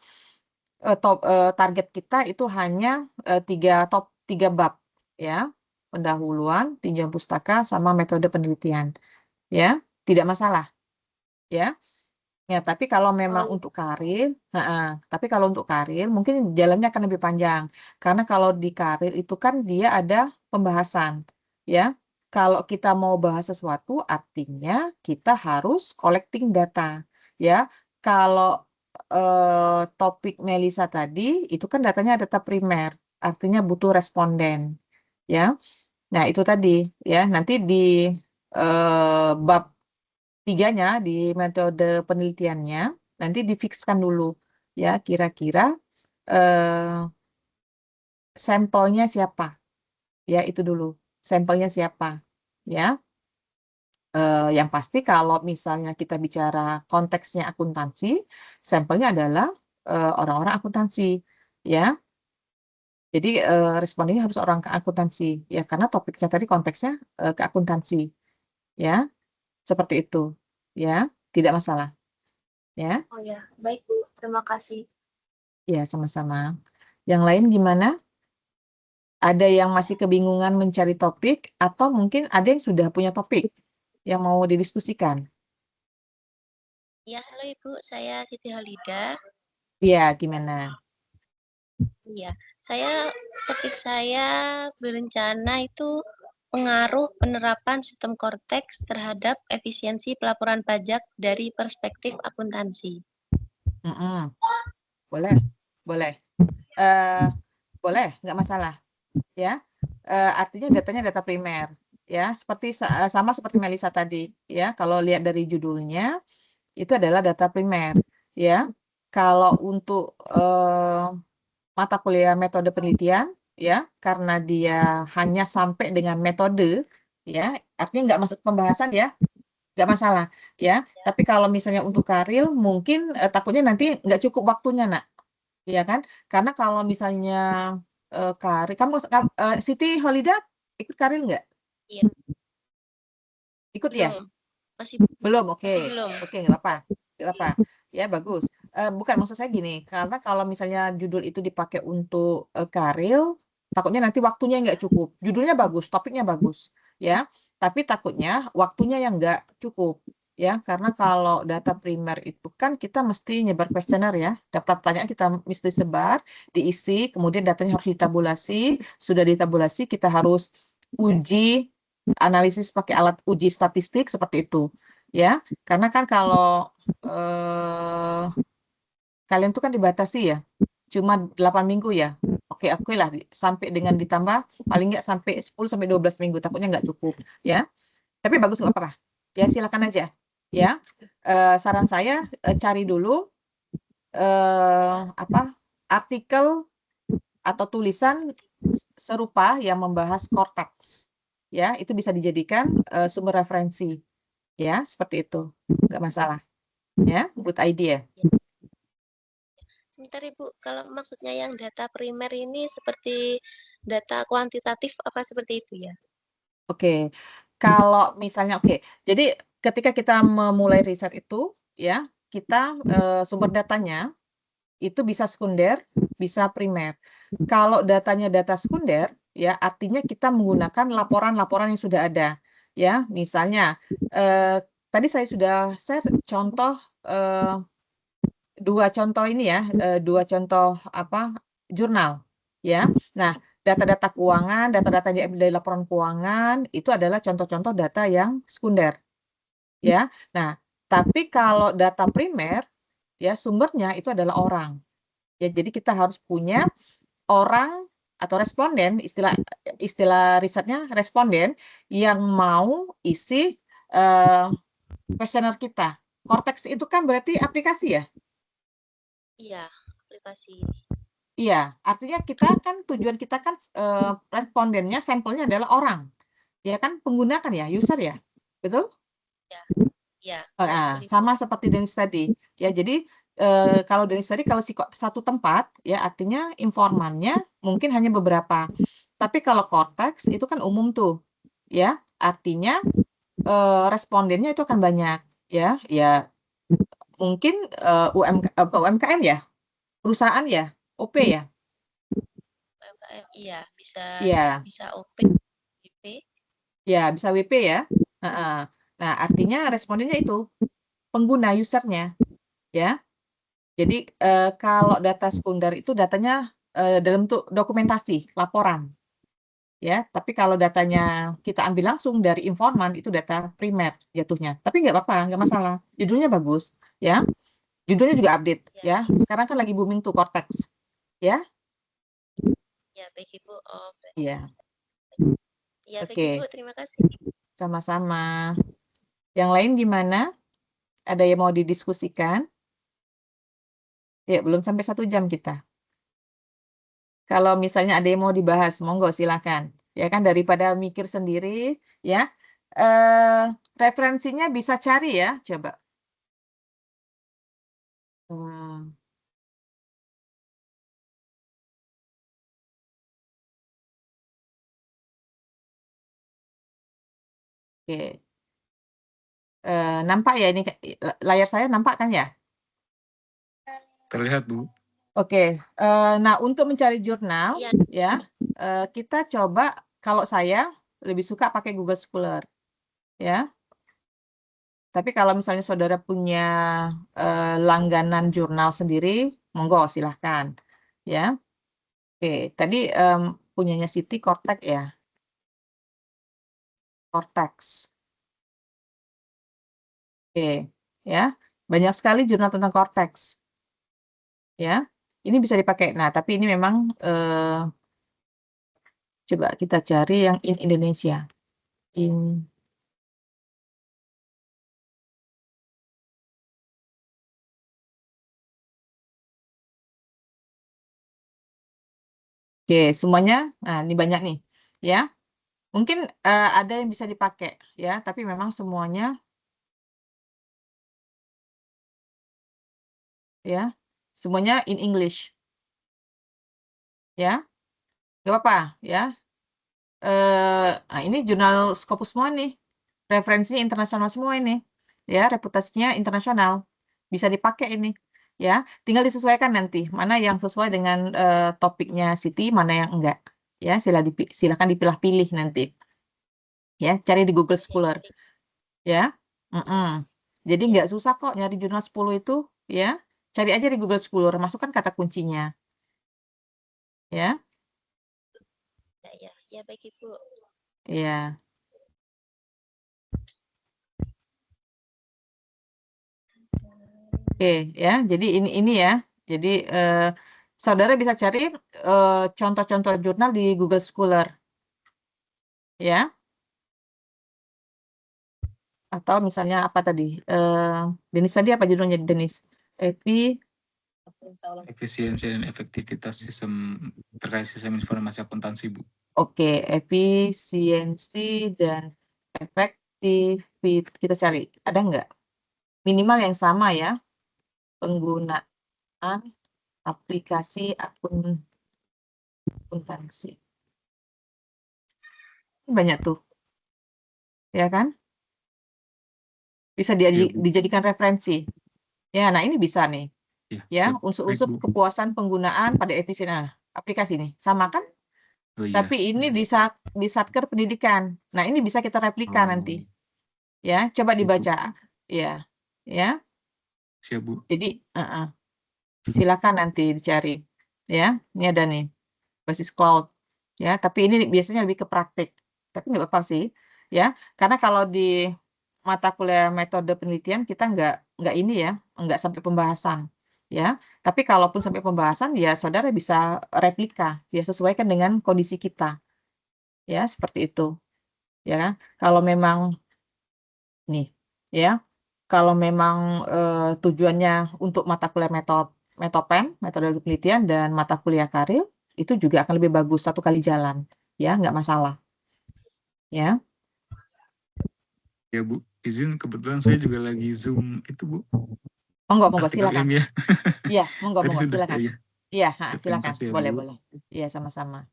target kita itu hanya tiga bab ya, pendahuluan, tinjauan pustaka, sama metode penelitian ya, tidak masalah ya. Ya, tapi kalau memang oh, untuk karir, tapi kalau untuk karir mungkin jalannya akan lebih panjang. Karena kalau di karir itu kan dia ada pembahasan, ya. Kalau kita mau bahas sesuatu, artinya kita harus collecting data, ya. Kalau topik Melisa tadi, itu kan datanya data primer, artinya butuh responden, ya. Nah, itu tadi, ya. Nanti di bab tiganya di metode penelitiannya nanti difikskan dulu ya kira-kira eh, sampelnya siapa ya itu dulu sampelnya siapa ya. Yang pasti kalau misalnya kita bicara konteksnya akuntansi, sampelnya adalah orang-orang akuntansi ya. Jadi respondennya harus orang ke akuntansi ya karena topiknya tadi konteksnya ke akuntansi ya, seperti itu ya, tidak masalah ya. oh ya, baik Bu, terima kasih. Ya, sama-sama. Yang lain gimana? Ada yang masih kebingungan mencari topik, atau mungkin ada yang sudah punya topik yang mau didiskusikan? Ya, halo Ibu, saya Siti Halida. Iya, gimana? Iya, topik saya berencana itu pengaruh penerapan sistem Cortex terhadap efisiensi pelaporan pajak dari perspektif akuntansi. Mm-mm. Boleh, boleh. Eh, boleh, nggak masalah. Ya, artinya datanya data primer. Ya, sama seperti Melisa tadi. Ya, kalau lihat dari judulnya, itu adalah data primer. Ya, kalau untuk mata kuliah metode penelitian ya karena dia hanya sampai dengan metode ya artinya nggak masuk pembahasan ya nggak masalah ya tapi kalau misalnya untuk karir mungkin takutnya nanti nggak cukup waktunya nak ya kan karena kalau misalnya karir kamu Siti Holida ikut karir nggak Iya, ikut ya belum, masih belum oke belum. oke nggak apa nggak apa ya bagus. Bukan maksud saya gini karena kalau misalnya judul itu dipakai untuk karir takutnya nanti waktunya nggak cukup judulnya bagus topiknya bagus ya tapi takutnya waktunya yang nggak cukup ya karena kalau data primer itu kan kita mesti nyebar kuesioner ya daftar pertanyaan kita mesti sebar diisi kemudian datanya harus ditabulasi sudah ditabulasi kita harus uji analisis pakai alat uji statistik seperti itu ya karena kan kalau eh, kalian tuh kan dibatasi ya cuma 8 minggu ya oke lah sampai dengan ditambah paling nggak sampai 10 sampai 12 minggu takutnya nggak cukup ya tapi bagus nggak apa-apa ya silakan aja ya. Saran saya cari dulu apa artikel atau tulisan serupa yang membahas Cortex ya itu bisa dijadikan sumber referensi ya seperti itu nggak masalah ya good idea. Sebentar Ibu, kalau maksudnya yang data primer ini seperti data kuantitatif apa seperti itu ya? Oke, kalau misalnya jadi ketika kita memulai riset itu ya kita sumber datanya itu bisa sekunder, bisa primer. Kalau datanya data sekunder ya artinya kita menggunakan laporan-laporan yang sudah ada ya. Misalnya tadi saya sudah share contoh dua contoh ini ya, dua contoh apa jurnal ya. Nah, data-data keuangan, data-data yang diambil dari laporan keuangan itu adalah contoh-contoh data yang sekunder ya. Nah, tapi kalau data primer ya sumbernya itu adalah orang. Ya, jadi kita harus punya orang atau responden, istilah risetnya responden yang mau isi kuesioner kita. Cortex itu kan berarti aplikasi ya? Iya, aplikasi. Iya, artinya tujuan kita kan respondennya, sampelnya adalah orang. Ya kan, pengguna kan ya, user ya. Betul? Ya, iya, Nah, betul Ibu. sama seperti Denis tadi. Ya, jadi kalau Denis tadi kalau satu tempat ya artinya informannya mungkin hanya beberapa. Tapi kalau cortex itu kan umum tuh. Ya, artinya respondennya itu akan banyak ya. Ya, mungkin UMKM ya, perusahaan ya, OP ya. UMKM, iya, bisa Iya. bisa OP, IP. Ya, bisa WP ya. Heeh. Nah, artinya respondennya itu pengguna usernya ya. Jadi kalau data sekunder itu datanya dalam bentuk dokumentasi, laporan ya. Tapi kalau datanya kita ambil langsung dari informan itu data primer jatuhnya. Tapi nggak apa-apa, nggak masalah. Judulnya bagus ya. Judulnya juga update Ya, ya. Sekarang kan lagi booming tuh Cortex ya. ya baik Ibu. Oh, Iya. ya baik Oke, Ibu, terima kasih. sama-sama. Yang lain gimana? Ada yang mau didiskusikan? Ya, belum sampai 1 jam kita. Kalau misalnya ada yang mau dibahas, monggo silakan. Ya kan daripada mikir sendiri, ya. Referensinya bisa cari ya, coba. Hmm, Oke. Nampak ya ini layar saya nampak kan ya? Terlihat, Bu. Oke. Nah untuk mencari jurnal, Iya, ya, kita coba. Kalau saya lebih suka pakai Google Scholar, ya. Tapi kalau misalnya saudara punya langganan jurnal sendiri, monggo silahkan, ya. Oke, tadi punyanya Siti Cortex ya, Cortex. Oke, ya, banyak sekali jurnal tentang Cortex, ya. Ini bisa dipakai. Nah, tapi ini memang coba kita cari yang in Indonesia. Oke, semuanya. Nah, ini banyak nih, ya. Mungkin ada yang bisa dipakai, ya. Tapi memang semuanya, ya, semuanya in English, ya. Gak apa-apa, ya. Nah, ini jurnal Scopus semua nih. Referensinya internasional semua ini. Ya, reputasinya internasional. Bisa dipakai ini. Ya, tinggal disesuaikan nanti. Mana yang sesuai dengan topiknya Siti, mana yang enggak. Ya, silakan dipilah-pilih nanti. Ya, cari di Google Scholar. baik. Ya. Jadi nggak susah kok nyari jurnal 10 itu. Ya, cari aja di Google Scholar. Masukkan kata kuncinya. Ya. Ya baik Ibu. Ya. Oke, ya. Jadi ini ya. Jadi saudara bisa cari contoh-contoh jurnal di Google Scholar, ya. Atau misalnya apa tadi? Denis tadi apa judulnya Denis? Efisiensi dan efektivitas sistem terkait sistem informasi akuntansi, Bu. Oke, efisiensi dan efektivitas. Kita cari, ada nggak? Minimal yang sama ya, penggunaan aplikasi akuntansi. Banyak tuh, ya kan? Bisa Iya, Bu. dijadikan referensi. Ya, nah ini bisa nih. Ya, Ya, siap. unsur-unsur Baik, Bu. kepuasan penggunaan pada efisien aplikasi nih. Sama kan? Oh iya. Tapi ini di Satker Pendidikan. Nah, ini bisa kita replika nanti. Ya, coba Iya, Bu. dibaca. Ya. Ya. Siap, Bu. Jadi, silakan nanti dicari. Ya, ini ada nih. Basis cloud. Ya, tapi ini biasanya lebih ke praktik. Tapi nggak apa-apa sih. Ya, karena kalau di mata kuliah metode penelitian kita nggak ini ya, nggak sampai pembahasan. ya. Tapi kalaupun sampai pembahasan, ya saudara bisa replika, ya sesuaikan dengan kondisi kita, ya seperti itu, ya kan. Kalau memang nih, ya, kalau memang tujuannya untuk mata kuliah metopen, metode penelitian dan mata kuliah karir, itu juga akan lebih bagus satu kali jalan, ya nggak masalah, ya. Ya Bu, izin kebetulan saya juga lagi Zoom itu Bu, Monggo, artikel silakan. ilmiah. Iya, monggo, Tadi sudah, silakan. ya. Iya, Terima silakan. kasih ya Boleh, Bu. boleh. Iya, sama-sama.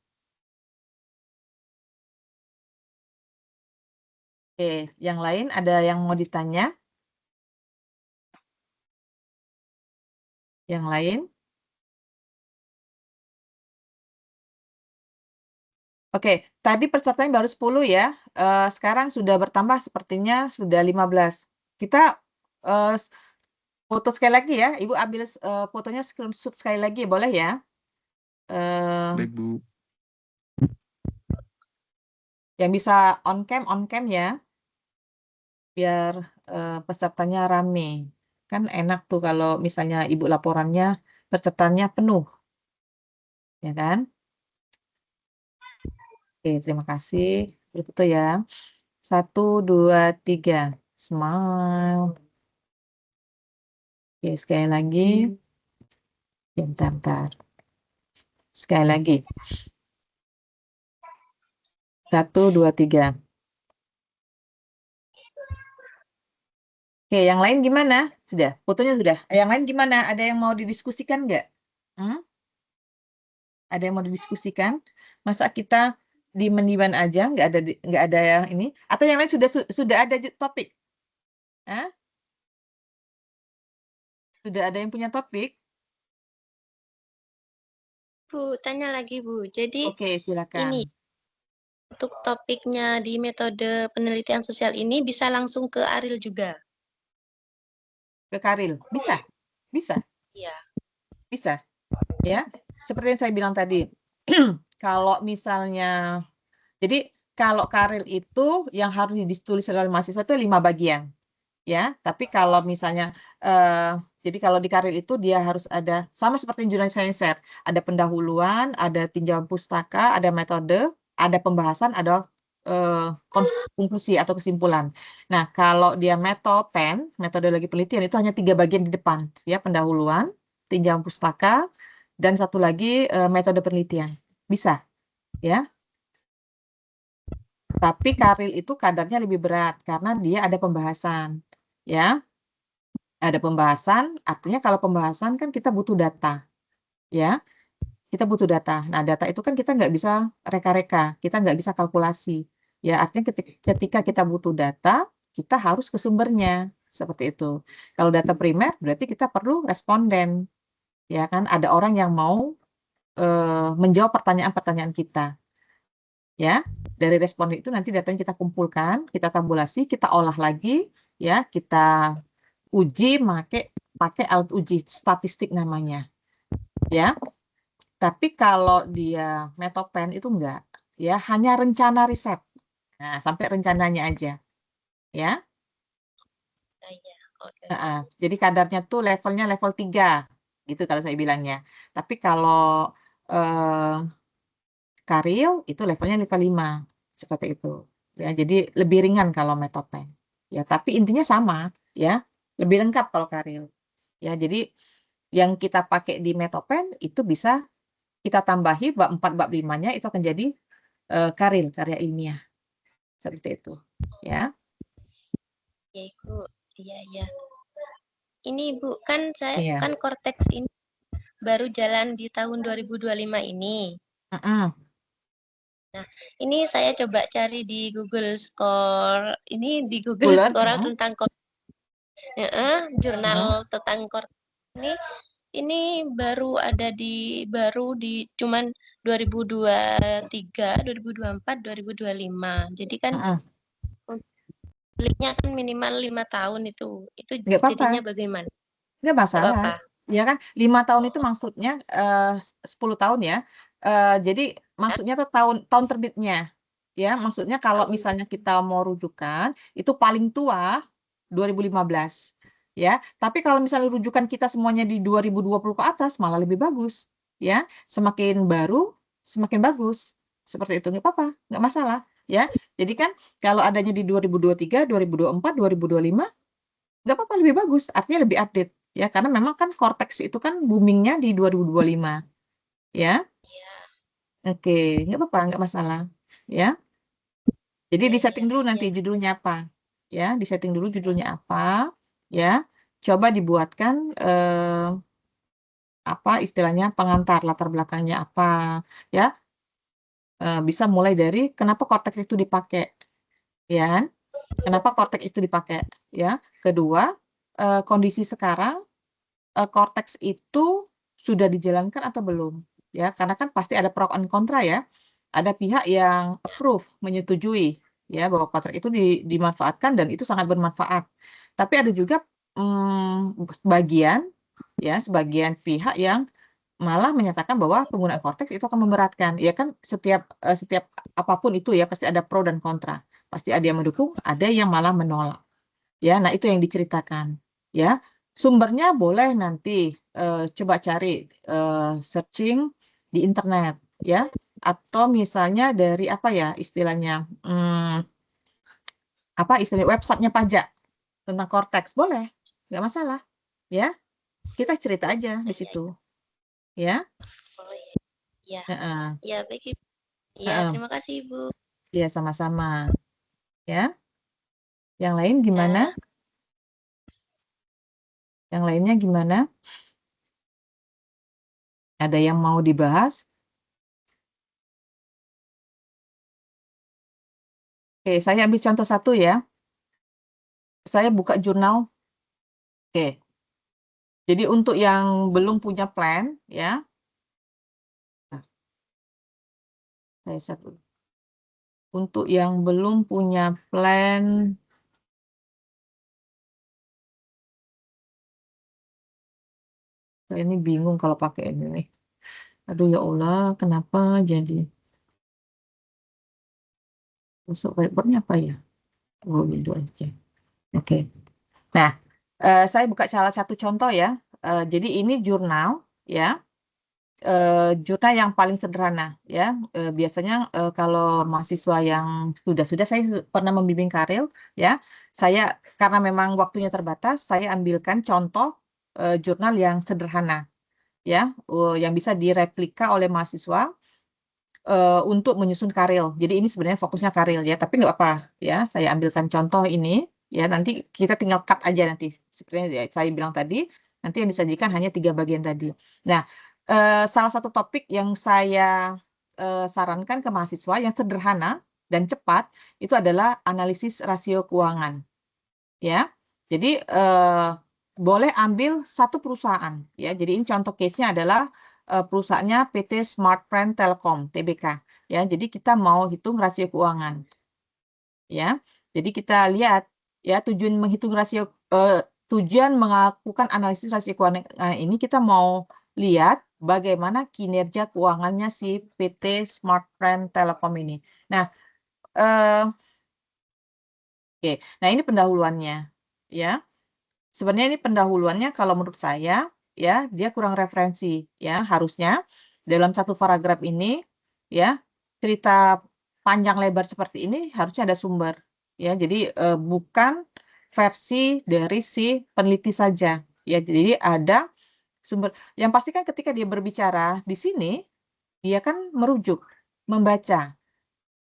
Oke, yang lain ada yang mau ditanya? Yang lain? Oke, tadi pesertanya baru 10 ya. Sekarang sudah bertambah sepertinya sudah 15. Kita foto sekali lagi ya. Ibu ambil fotonya screenshot sekali lagi, boleh ya? Baik Bu. Yang bisa on cam ya. Biar pesertanya rame. Kan enak tuh kalau misalnya ibu laporannya pesertanya penuh. Ya kan? Oke, terima kasih. Berfoto ya. 1, 2, 3. Smile. Oke, sekali lagi. Bentar. Sekali lagi. 1, 2, 3. Oke, yang lain gimana? Sudah, fotonya sudah. Yang lain gimana? Ada yang mau didiskusikan nggak? Ada yang mau didiskusikan? Masa kita diem-dieman aja, nggak ada yang ini? Atau yang lain sudah ada topik? Hah? Sudah ada yang punya topik? Bu, tanya lagi Bu. Jadi Oke, silakan. ini untuk topiknya di metode penelitian sosial ini bisa langsung ke Aril juga. Ke Karil, bisa? Iya. Bisa, ya. Seperti yang saya bilang tadi, kalau misalnya, jadi kalau Karil itu yang harus ditulis oleh mahasiswa itu 5 bagian, ya. Tapi kalau misalnya, jadi kalau di Karil itu dia harus ada, sama seperti jurnal Sciencer, ada pendahuluan, ada tinjauan pustaka, ada metode, ada pembahasan, ada konklusi atau kesimpulan. Nah, kalau dia metopen, metodologi penelitian itu hanya 3 bagian di depan, ya, pendahuluan, tinjauan pustaka, dan satu lagi metode penelitian. Bisa, ya. Tapi Karil itu kadarnya lebih berat karena dia ada pembahasan, ya. Ada pembahasan, artinya kalau pembahasan kan kita butuh data, ya. Kita butuh data. Nah, data itu kan kita nggak bisa reka-reka, kita nggak bisa kalkulasi. Ya, artinya ketika kita butuh data, kita harus ke sumbernya, seperti itu. Kalau data primer, berarti kita perlu responden, ya kan? Ada orang yang mau menjawab pertanyaan-pertanyaan kita, ya. Dari responden itu nanti datanya kita kumpulkan, kita tabulasi, kita olah lagi, ya, kita uji pakai alat uji statistik namanya, ya. Tapi kalau dia metopen itu enggak, ya, hanya rencana riset. Nah, sampai rencananya aja, ya. Iya. Oke. Jadi kadarnya tuh levelnya level 3, gitu kalau saya bilangnya. Tapi kalau Karil itu levelnya level 5, seperti itu. Ya, jadi lebih ringan kalau metopen. Ya, tapi intinya sama, ya. Lebih lengkap kalau Karil. Ya, jadi yang kita pakai di metopen itu bisa kita tambahi bab 4, bab 5-nya itu akan jadi Karil, karya ilmiah. Seperti itu, ya. Ya, Ibu. Iya. Ini Bu, kan saya Iya. kan Cortex ini baru jalan di tahun 2025 ini. Nah, ini saya coba cari di Google Scholar. Ini di Google Scholar tentang jurnal tentang Cortex ini baru ada baru di cuman 2023, 2024, 2025. Jadi kan kliknya kan minimal 5 tahun itu. Itu Nggak apa-apa. jadinya bagaimana? Nggak masalah. Ya kan, 5 tahun itu maksudnya 10 tahun ya. Jadi maksudnya tuh tahun terbitnya. Ya, maksudnya kalau misalnya kita mau rujukan, itu paling tua 2015. ya. Tapi kalau misalnya rujukan kita semuanya di 2020 ke atas malah lebih bagus, ya. Semakin baru semakin bagus. Seperti itu nggak apa-apa, nggak masalah, ya. Jadi kan kalau adanya di 2023, 2024, 2025 nggak apa-apa lebih bagus, artinya lebih update, ya. Karena memang kan Cortex itu kan boomingnya di 2025, ya. Iya, Oke, nggak apa-apa, nggak masalah, ya. Jadi iya, disetting iya, dulu iya. nanti judulnya apa, ya. Disetting dulu judulnya apa, ya. Coba dibuatkan apa istilahnya pengantar latar belakangnya apa, ya. Bisa mulai dari kenapa Cortex itu dipakai, ya kan? Kenapa Cortex itu dipakai, ya. Kedua, kondisi sekarang Cortex itu sudah dijalankan atau belum, ya. Karena kan pasti ada pro and kontra, ya. Ada pihak yang approve, menyetujui, ya, bahwa Cortex itu dimanfaatkan dan itu sangat bermanfaat. Tapi ada juga sebagian pihak yang malah menyatakan bahwa penggunaan Cortex itu akan memberatkan. Ya kan setiap apapun itu ya pasti ada pro dan kontra. Pasti ada yang mendukung, ada yang malah menolak. Ya, nah itu yang diceritakan. Ya, sumbernya boleh nanti coba cari searching di internet, ya, atau misalnya dari apa ya istilahnya, apa istilahnya websitenya pajak tentang Cortex boleh, nggak masalah, ya. Kita cerita aja di Iya, situ, ya. oh iya, iya, Heeh, iya, baik Ibu. Iya, heeh. terima kasih Ibu. Ya sama-sama, ya. Yang lain Ya, gimana? Yang lainnya gimana? Ada yang mau dibahas? Oke, saya ambil contoh satu ya. Saya buka jurnal. Oke, jadi untuk yang belum punya plan, ya, nah, saya set dulu. Untuk yang belum punya plan, saya ini bingung kalau pakai ini nih. Aduh ya Allah, kenapa jadi masuk whiteboardnya apa ya? Oh, gitu aja. Oke. Nah, saya buka salah satu contoh ya. Jadi ini jurnal, ya. Jurnal yang paling sederhana ya. Biasanya kalau mahasiswa yang sudah saya pernah membimbing karir ya, saya karena memang waktunya terbatas, saya ambilkan contoh jurnal yang sederhana ya, yang bisa direplika oleh mahasiswa untuk menyusun karir. Jadi ini sebenarnya fokusnya karir ya, tapi nggak apa ya. Saya ambilkan contoh ini ya, nanti kita tinggal cut aja nanti. Seperti yang saya bilang tadi, nanti yang disajikan hanya 3 bagian tadi. Nah, salah satu topik yang saya sarankan ke mahasiswa yang sederhana dan cepat itu adalah analisis rasio keuangan, ya. Jadi boleh ambil satu perusahaan, ya. Jadi ini contoh case-nya adalah perusahaannya PT Smartfren Telkom Tbk, ya. Jadi kita mau hitung rasio keuangan, ya. Jadi kita lihat ya tujuan melakukan analisis rasio keuangan ini kita mau lihat bagaimana kinerja keuangannya si PT Smartfren Telkom ini. Nah, oke. Nah, ini pendahuluannya, ya. Sebenarnya ini pendahuluannya kalau menurut saya ya dia kurang referensi ya, harusnya dalam satu paragraf ini ya cerita panjang lebar seperti ini harusnya ada sumber ya, jadi bukan versi dari si peneliti saja ya, jadi ada sumber yang pasti kan ketika dia berbicara di sini dia kan merujuk, membaca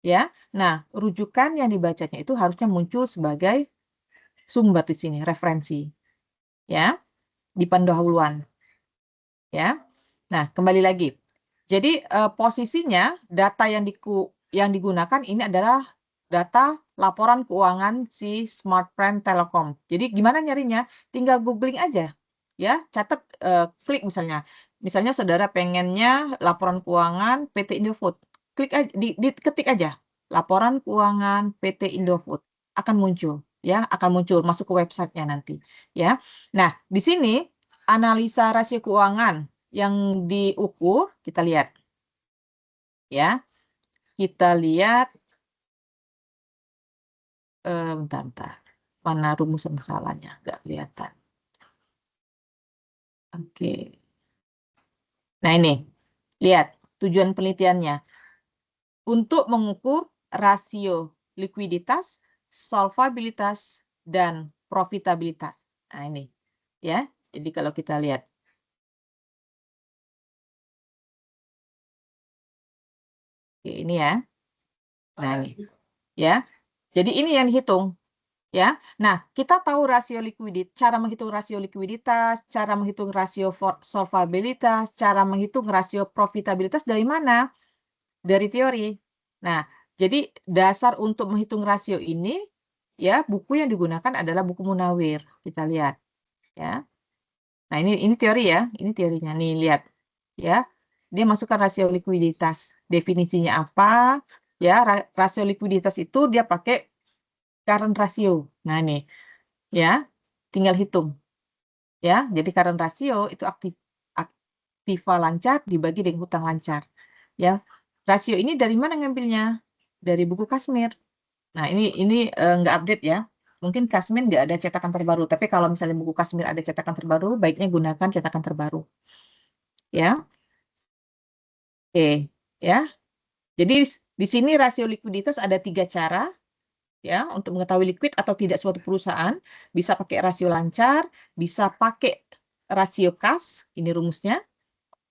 ya. Nah, rujukan yang dibacanya itu harusnya muncul sebagai sumber di sini, referensi ya, di pendahuluan ya. Nah, kembali lagi. Jadi posisinya data yang digunakan ini adalah data laporan keuangan si Smartfren Telekom. Jadi gimana nyarinya? Tinggal googling aja ya, catat klik misalnya. Misalnya saudara pengennya laporan keuangan PT Indofood. Klik aja, diketik aja laporan keuangan PT Indofood akan muncul ya, akan muncul masuk ke websitenya nanti ya. Nah, di sini analisa rasio keuangan yang diukur kita lihat ya. Kita lihat bentar. Mana rumus masalahnya? Nggak kelihatan. Oke. Nah ini, lihat tujuan penelitiannya. Untuk mengukur rasio likuiditas, solvabilitas, dan profitabilitas. Nah ini, ya. Jadi kalau kita lihat. Oke, ini ya. Nah ini, ya. Jadi ini yang dihitung. Ya, nah kita tahu rasio likuiditas, cara menghitung rasio likuiditas, cara menghitung rasio solvabilitas, cara menghitung rasio profitabilitas dari mana? Dari teori. Nah, jadi dasar untuk menghitung rasio ini, ya buku yang digunakan adalah buku Munawir. Kita lihat, ya. Nah ini teori ya, ini teorinya. Nih lihat, ya. Dia masukkan rasio likuiditas. Definisinya apa? Ya, rasio likuiditas itu dia pakai current ratio. Nah nih. Ya, tinggal hitung. Ya, jadi current ratio itu aktiva lancar dibagi dengan hutang lancar. Ya, rasio ini dari mana ngambilnya? Dari buku Kashmir. Nah, ini nggak update ya. Mungkin Kashmir nggak ada cetakan terbaru. Tapi kalau misalnya buku Kashmir ada cetakan terbaru, baiknya gunakan cetakan terbaru. Ya, oke. Ya, jadi di sini rasio likuiditas ada 3 cara. Ya, untuk mengetahui liquid atau tidak suatu perusahaan, bisa pakai rasio lancar, bisa pakai rasio kas, ini rumusnya,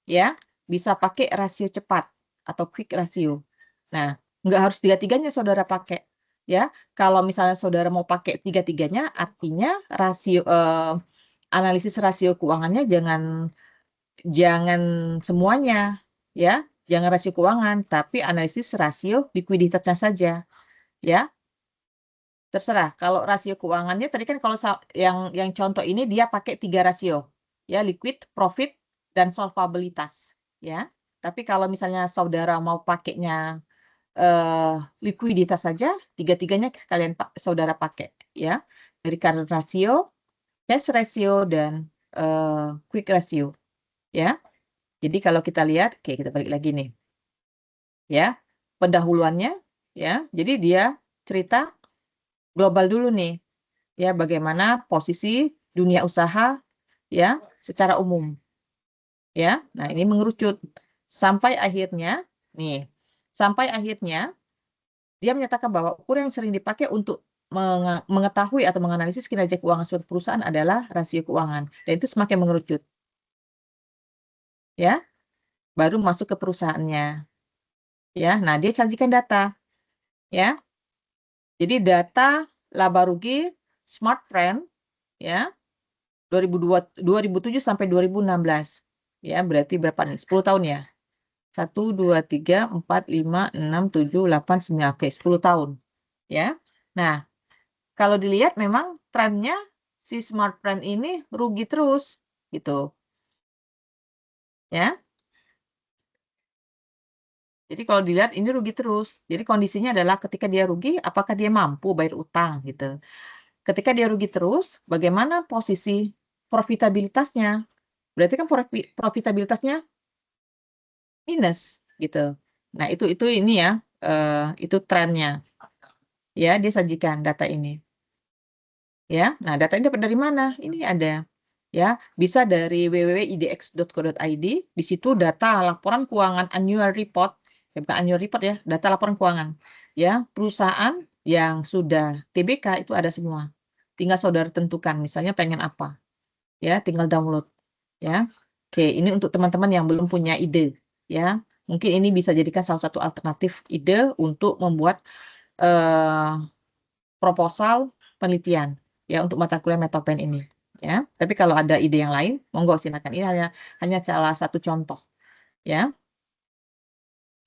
ya, bisa pakai rasio cepat atau quick ratio. Nah, nggak harus tiga-tiganya saudara pakai, ya. Kalau misalnya saudara mau pakai tiga-tiganya, artinya analisis rasio keuangannya jangan semuanya, ya, jangan rasio keuangan, tapi analisis rasio likuiditasnya saja, ya. Terserah. Kalau rasio keuangannya tadi kan kalau yang contoh ini dia pakai 3 rasio. Ya, liquid, profit, dan solvabilitas, ya. Tapi kalau misalnya saudara mau pakainya likuiditas saja, tiga-tiganya sekalian saudara pakai, ya. Dari current ratio, cash ratio, dan quick ratio, ya. Jadi kalau kita lihat, oke kita balik lagi nih. Ya, pendahuluannya, ya. Jadi dia cerita global dulu nih. Ya, bagaimana posisi dunia usaha ya secara umum. Ya. Nah, ini mengerucut sampai akhirnya dia menyatakan bahwa ukuran yang sering dipakai untuk mengetahui atau menganalisis kinerja keuangan suatu perusahaan adalah rasio keuangan, dan itu semakin mengerucut. Ya. Baru masuk ke perusahaannya. Ya. Nah, dia sajikan data. Ya. Jadi data laba rugi SmartTrend ya 2007 sampai 2016. Ya, berarti berapa nih? 10 tahun ya? 1, 2, 3, 4, 5, 6, 7, 8, 9. Oke, 10 tahun. Ya. Nah, kalau dilihat memang trennya si SmartTrend ini rugi terus gitu. Ya. Jadi kalau dilihat ini rugi terus. Jadi kondisinya adalah ketika dia rugi, apakah dia mampu bayar utang gitu. Ketika dia rugi terus, bagaimana posisi profitabilitasnya? Berarti kan profitabilitasnya minus gitu. Nah, itu ini ya, itu trennya. Ya, dia sajikan data ini. Ya. Nah, data ini dapat dari mana? Ini ada. Ya, bisa dari www.idx.co.id. Di situ data laporan keuangan annual report, ya bukan annual report ya, data laporan keuangan. Ya, perusahaan yang sudah TBK itu ada semua. Tinggal saudara tentukan misalnya pengen apa. Ya, tinggal download. Ya. Oke, ini untuk teman-teman yang belum punya ide, ya. Mungkin ini bisa jadikan salah satu alternatif ide untuk membuat proposal penelitian ya untuk mata kuliah Metopen ini, ya. Tapi kalau ada ide yang lain, monggo silakan. Ini hanya salah satu contoh, ya.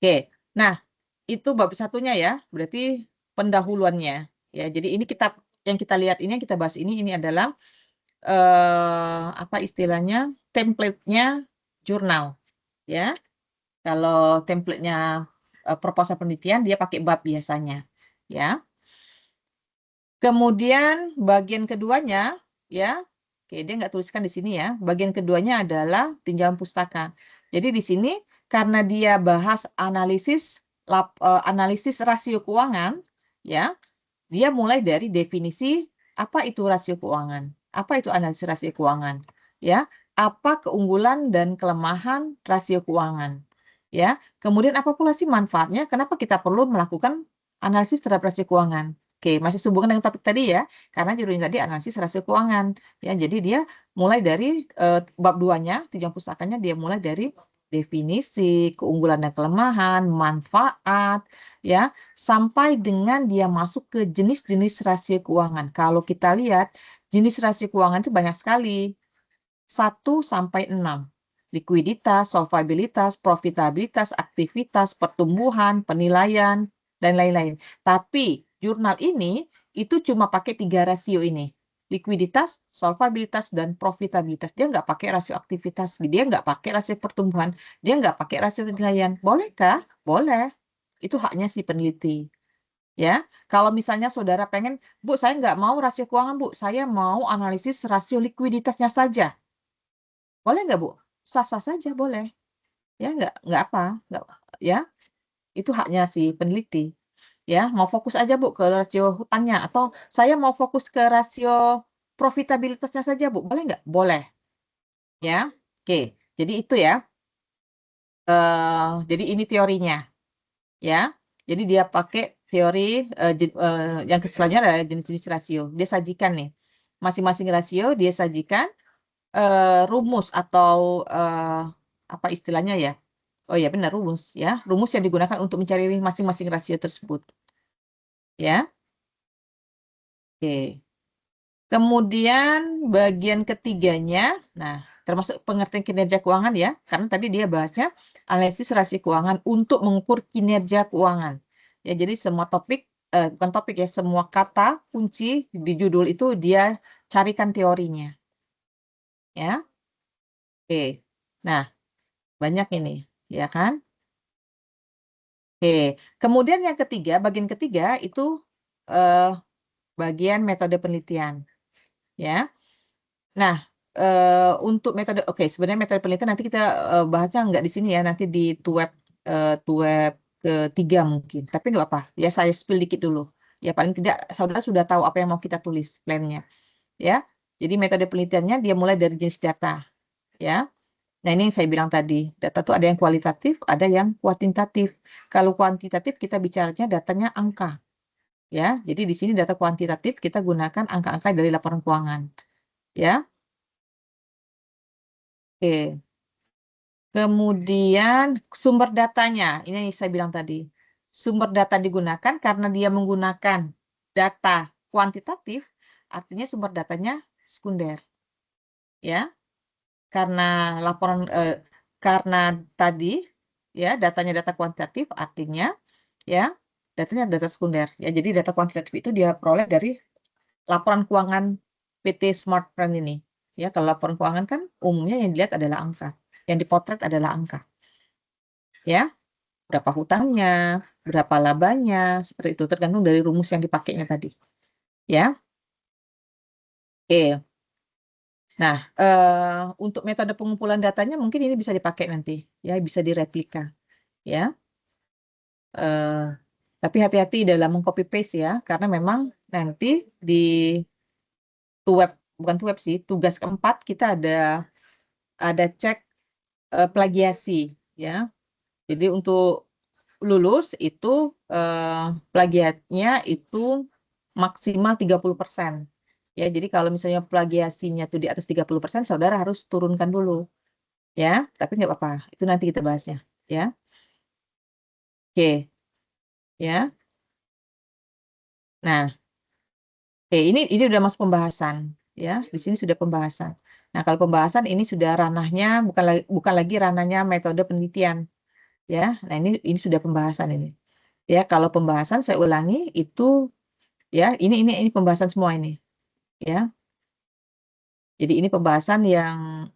Oke. Nah, itu bab satunya ya, berarti pendahuluannya. Ya, jadi ini yang kita lihat ini yang kita bahas ini adalah apa istilahnya? Template-nya jurnal, ya. Kalau template-nya proposal penelitian dia pakai bab biasanya, ya. Kemudian bagian keduanya, ya, oke dia nggak tuliskan di sini ya. Bagian keduanya adalah tinjauan pustaka. Jadi di sini karena dia bahas analisis rasio keuangan, ya, dia mulai dari definisi apa itu rasio keuangan, apa itu analisis rasio keuangan, ya. apa keunggulan dan kelemahan rasio keuangan. Ya, kemudian apa pula sih manfaatnya? Kenapa kita perlu melakukan analisis terhadap rasio keuangan? Oke, masih sehubungan dengan topik tadi ya, karena judulnya tadi analisis rasio keuangan. Ya, jadi dia mulai dari bab 2-nya, tujuan pustakanya dia mulai dari definisi, keunggulan dan kelemahan, manfaat, ya, sampai dengan dia masuk ke jenis-jenis rasio keuangan. Kalau kita lihat, jenis rasio keuangan itu banyak sekali. 1 sampai 6. Likuiditas, solvabilitas, profitabilitas, aktivitas, pertumbuhan, penilaian, dan lain-lain. Tapi jurnal ini itu cuma pakai 3 rasio ini. Likuiditas, solvabilitas, dan profitabilitas. Dia nggak pakai rasio aktivitas, dia nggak pakai rasio pertumbuhan, dia nggak pakai rasio penilaian. Bolehkah? Boleh. Itu haknya si peneliti. Ya, kalau misalnya saudara pengen, Bu, saya nggak mau rasio keuangan, Bu, saya mau analisis rasio likuiditasnya saja. Boleh nggak, Bu? Sah-sah saja, boleh. Ya, nggak apa, nggak, ya, itu haknya si peneliti. Ya, mau fokus aja, Bu, ke rasio hutangnya, atau saya mau fokus ke rasio profitabilitasnya saja, Bu. Boleh nggak? Boleh. Ya, oke. Jadi itu ya. Jadi ini teorinya. Ya, jadi dia pakai teori yang selanjutnya adalah jenis-jenis rasio. Dia sajikan nih. Masing-masing rasio dia sajikan rumus atau apa istilahnya ya? Oh ya benar rumus ya. Rumus yang digunakan untuk mencari masing-masing rasio tersebut. Ya. Oke. Kemudian bagian ketiganya, nah termasuk pengertian kinerja keuangan ya, karena tadi dia bahasnya analisis rasio keuangan untuk mengukur kinerja keuangan. Ya, jadi semua topik, bukan topik ya, semua kata kunci di judul itu dia carikan teorinya. Ya. Oke. Nah, banyak ini, ya kan? Oke, kemudian yang ketiga, bagian ketiga itu bagian metode penelitian, ya. Nah, untuk metode, oke, sebenarnya metode penelitian nanti kita bahasnya nggak di sini ya, nanti di web ketiga mungkin. Tapi nggak apa, ya saya spill dikit dulu. Ya paling tidak saudara sudah tahu apa yang mau kita tulis plannya, ya. Jadi metode penelitiannya dia mulai dari jenis data, ya. Nah, ini yang saya bilang tadi, data itu ada yang kualitatif, ada yang kuantitatif. Kalau kuantitatif kita bicaranya datanya angka. Ya, jadi di sini data kuantitatif kita gunakan angka-angka dari laporan keuangan. Ya. Oke. Kemudian sumber datanya, ini yang saya bilang tadi. Sumber data digunakan karena dia menggunakan data kuantitatif, artinya sumber datanya sekunder. Ya. Karena laporan karena tadi ya datanya data kuantitatif artinya ya datanya data sekunder ya, jadi data kuantitatif itu dia peroleh dari laporan keuangan PT Smartfren ini ya. Kalau laporan keuangan kan umumnya yang dilihat adalah angka, yang dipotret adalah angka ya, berapa hutangnya, berapa labanya, seperti itu tergantung dari rumus yang dipakainya tadi ya. Oke. Nah, untuk metode pengumpulan datanya mungkin ini bisa dipakai nanti, ya, bisa direplika, ya. Tapi hati-hati dalam meng-copy paste ya, karena memang nanti di bukan web sih, tugas keempat kita ada cek plagiasi, ya. Jadi untuk lulus itu plagiatnya itu maksimal 30%. Ya, jadi kalau misalnya plagiasinya tuh di atas 30%, saudara harus turunkan dulu. Ya, tapi nggak apa-apa. Itu nanti kita bahasnya. Ya, oke. Ya, nah, oke ini udah masuk pembahasan. Ya, di sini sudah pembahasan. Nah, kalau pembahasan ini sudah ranahnya bukan lagi ranahnya metode penelitian. Ya, nah ini sudah pembahasan ini. Ya, kalau pembahasan saya ulangi itu ya ini pembahasan semua ini. Ya, jadi ini pembahasan yang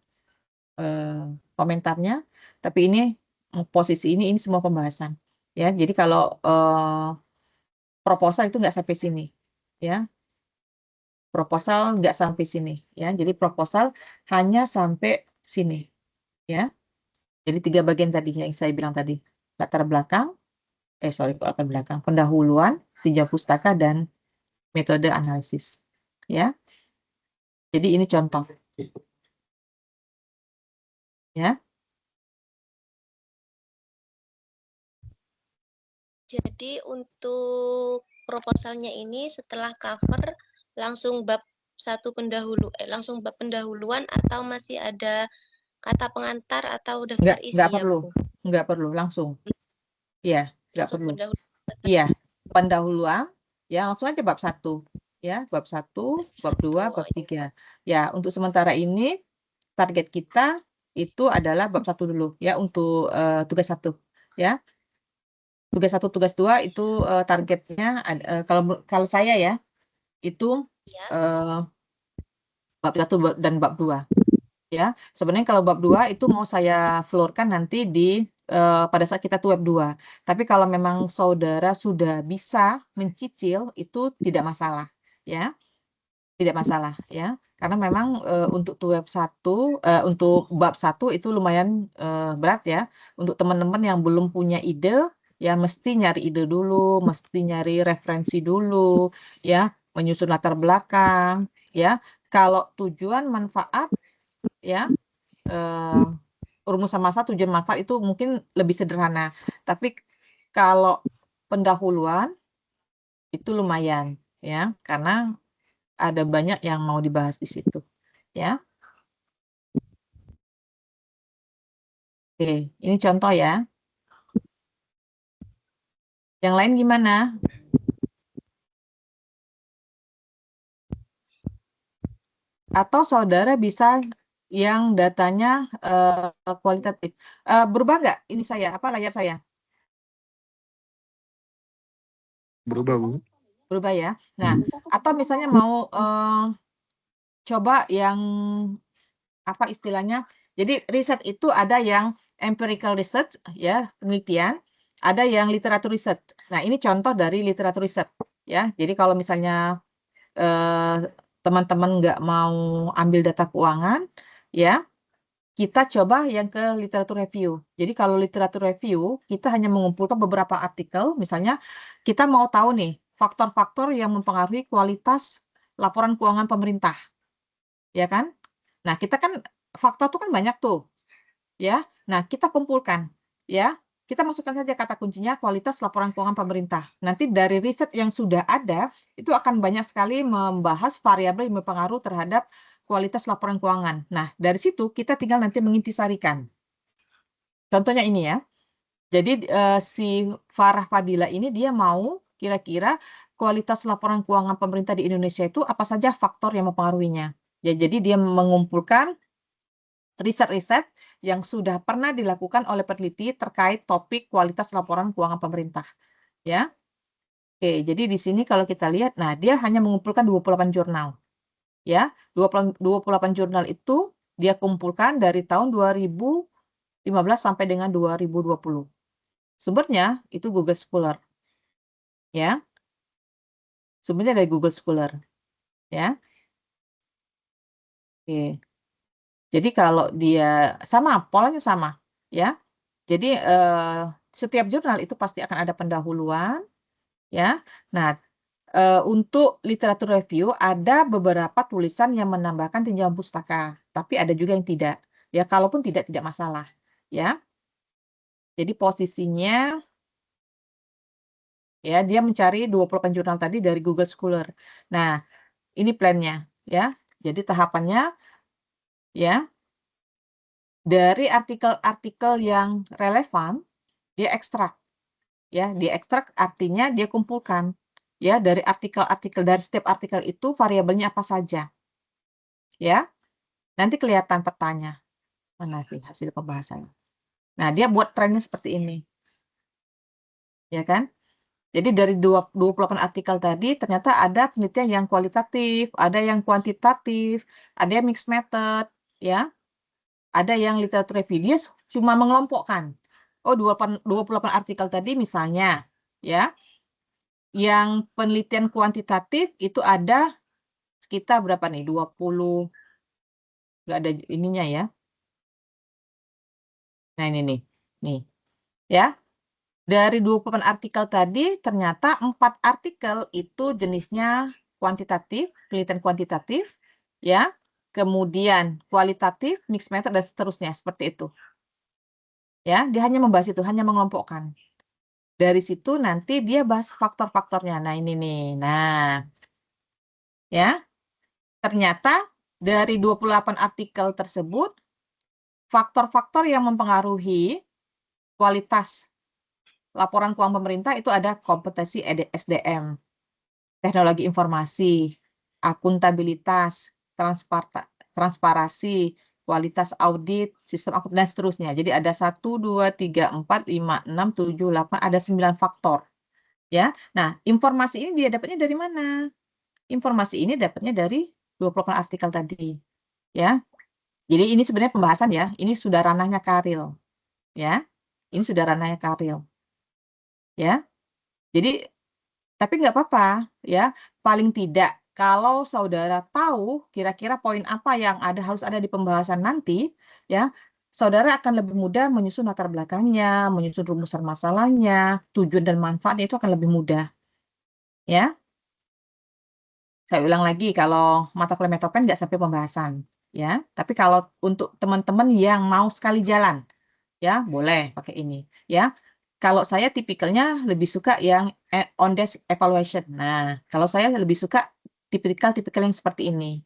komentarnya, tapi ini posisi ini semua pembahasan. Ya, jadi kalau proposal itu nggak sampai sini, ya. Proposal nggak sampai sini, ya. Jadi proposal hanya sampai sini, ya. Jadi 3 bagian tadi yang saya bilang tadi, latar belakang, latar belakang, pendahuluan, tinjau pustaka dan metode analisis, ya. Jadi ini contoh. Ya. Jadi untuk proposalnya ini setelah cover langsung langsung bab pendahuluan atau masih ada kata pengantar atau daftar Nggak isi ya, perlu, Bu? nggak perlu langsung. Iya, nggak Langsung perlu. pendahuluan. Iya, pendahuluan, ya langsung aja bab 1. Ya, bab 1, bab 2, bab 3. Ya, untuk sementara ini target kita itu adalah bab 1 dulu ya untuk tugas 1 ya. Tugas 1, tugas 2 itu targetnya kalau saya ya itu Ya. bab 1 dan bab 2 ya. Sebenarnya kalau bab 2 itu mau saya floorkan nanti di pada saat kita tuh web 2. Tapi kalau memang saudara sudah bisa mencicil itu tidak masalah ya. Tidak masalah ya. Karena memang untuk web 1 untuk bab 1 itu lumayan berat ya. Untuk teman-teman yang belum punya ide ya mesti nyari ide dulu, mesti nyari referensi dulu ya, menyusun latar belakang ya. Kalau tujuan manfaat ya rumusan masalah tujuan manfaat itu mungkin lebih sederhana. Tapi kalau pendahuluan itu lumayan ya, karena ada banyak yang mau dibahas di situ ya. Oke, ini contoh ya. Yang lain gimana? Atau saudara bisa yang datanya kualitatif. Berubah nggak ini layar saya? Berubah, Bu. Berubah ya. Nah, atau misalnya mau coba yang apa istilahnya? Jadi riset itu ada yang empirical research ya, penelitian, ada yang literatur riset. Nah, ini contoh dari literatur riset ya. Jadi kalau misalnya teman-teman nggak mau ambil data keuangan ya, kita coba yang ke literatur review. Jadi kalau literatur review, kita hanya mengumpulkan beberapa artikel, misalnya kita mau tahu nih faktor-faktor yang mempengaruhi kualitas laporan keuangan pemerintah, ya kan? Nah, kita kan faktor itu kan banyak tuh, ya. Nah, kita kumpulkan, ya. Kita masukkan saja kata kuncinya kualitas laporan keuangan pemerintah. Nanti dari riset yang sudah ada, itu akan banyak sekali membahas variabel yang berpengaruh terhadap kualitas laporan keuangan. Nah, dari situ kita tinggal nanti mengintisarikan. Contohnya ini ya. Jadi si Farah Fadila ini dia mau kira-kira kualitas laporan keuangan pemerintah di Indonesia itu apa saja faktor yang mempengaruhinya. Ya, jadi dia mengumpulkan riset-riset yang sudah pernah dilakukan oleh peneliti terkait topik kualitas laporan keuangan pemerintah. Ya. Oke, jadi di sini kalau kita lihat, nah dia hanya mengumpulkan 28 jurnal. Ya, 28 jurnal itu dia kumpulkan dari tahun 2015 sampai dengan 2020. Sumbernya itu Google Scholar. Ya. Sumbernya dari Google Scholar. Ya. Oke. Jadi kalau dia polanya sama, ya. Jadi setiap jurnal itu pasti akan ada pendahuluan, ya. Nah, untuk literatur review ada beberapa tulisan yang menambahkan tinjauan pustaka, tapi ada juga yang tidak. Ya, kalaupun tidak masalah, ya. Jadi posisinya ya dia mencari 28 jurnal tadi dari Google Scholar. Nah, ini plannya, ya. Jadi tahapannya ya dari artikel-artikel yang relevan dia ekstrak. Ya, dia ekstrak artinya dia kumpulkan. Ya, dari artikel-artikel dari setiap artikel itu variabelnya apa saja. Ya. Nanti kelihatan petanya. Mana sih hasil pembahasannya. Nah, dia buat trennya seperti ini. Ya kan? Jadi dari 28 artikel tadi ternyata ada penelitian yang kualitatif, ada yang kuantitatif, ada yang mixed method, ya. Ada yang literatur review. Dia cuma mengelompokkan. Oh, 28 artikel tadi misalnya, ya. Yang penelitian kuantitatif itu ada sekitar berapa nih? 20. Nggak ada ininya ya. Nah, ini nih. Nih. Ya. Dari 28 artikel tadi, ternyata 4 artikel itu jenisnya kuantitatif, penelitian kuantitatif, ya. kemudian kualitatif, mixed method, dan seterusnya, seperti itu. Ya, dia hanya membahas itu, hanya mengelompokkan. Dari situ nanti dia bahas faktor-faktornya. Nah, ini nih. Nah, ya, ternyata dari 28 artikel tersebut, faktor-faktor yang mempengaruhi kualitas laporan keuangan pemerintah itu ada kompetensi SDM, teknologi informasi, akuntabilitas, transparansi, kualitas audit, sistem akuntan, dan seterusnya. Jadi ada 1, 2, 3, 4, 5, 6, 7, 8, ada 9 faktor. Ya, nah informasi ini dia dapatnya dari mana? Informasi ini dapatnya dari 28 artikel tadi. Ya, jadi ini sebenarnya pembahasan ya, ini sudah ranahnya Karil. Ya, ini sudah ranahnya Karil. Ya, jadi tapi nggak apa-apa ya, paling tidak kalau saudara tahu kira-kira poin apa yang harus ada di pembahasan nanti, ya, saudara akan lebih mudah menyusun latar belakangnya, menyusun rumusan masalahnya, tujuan dan manfaatnya itu akan lebih mudah. Ya, saya ulang lagi, kalau mata kuliah Metopen nggak sampai pembahasan. Ya, tapi kalau untuk teman-teman yang mau sekali jalan, ya boleh pakai ini. Ya, kalau saya tipikalnya lebih suka yang on desk evaluation. Nah, kalau saya lebih suka tipikal yang seperti ini.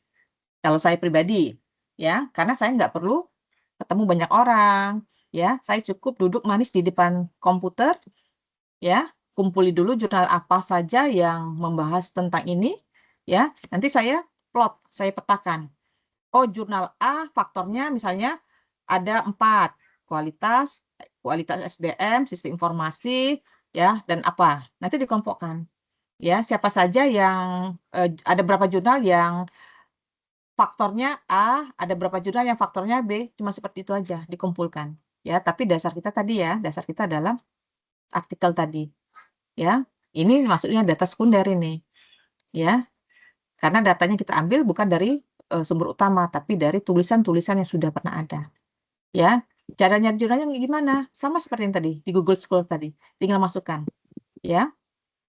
Kalau saya pribadi, ya, karena saya nggak perlu ketemu banyak orang, ya, saya cukup duduk manis di depan komputer, ya, kumpuli dulu jurnal apa saja yang membahas tentang ini, ya, nanti saya plot, saya petakan. Oh, jurnal A faktornya misalnya ada 4, kualitas SDM, sistem informasi, ya, dan apa. Nanti dikelompokkan. Ya, siapa saja yang ada berapa jurnal yang faktornya A, ada berapa jurnal yang faktornya B, cuma seperti itu aja dikumpulkan. Ya, tapi dasar kita tadi ya, dasar kita adalah artikel tadi. Ya, ini maksudnya data sekunder ini. Ya, karena datanya kita ambil bukan dari sumber utama, tapi dari tulisan-tulisan yang sudah pernah ada. Ya, cara nyari jurnalnya gimana? Sama seperti yang tadi di Google Scholar tadi, tinggal masukkan, ya.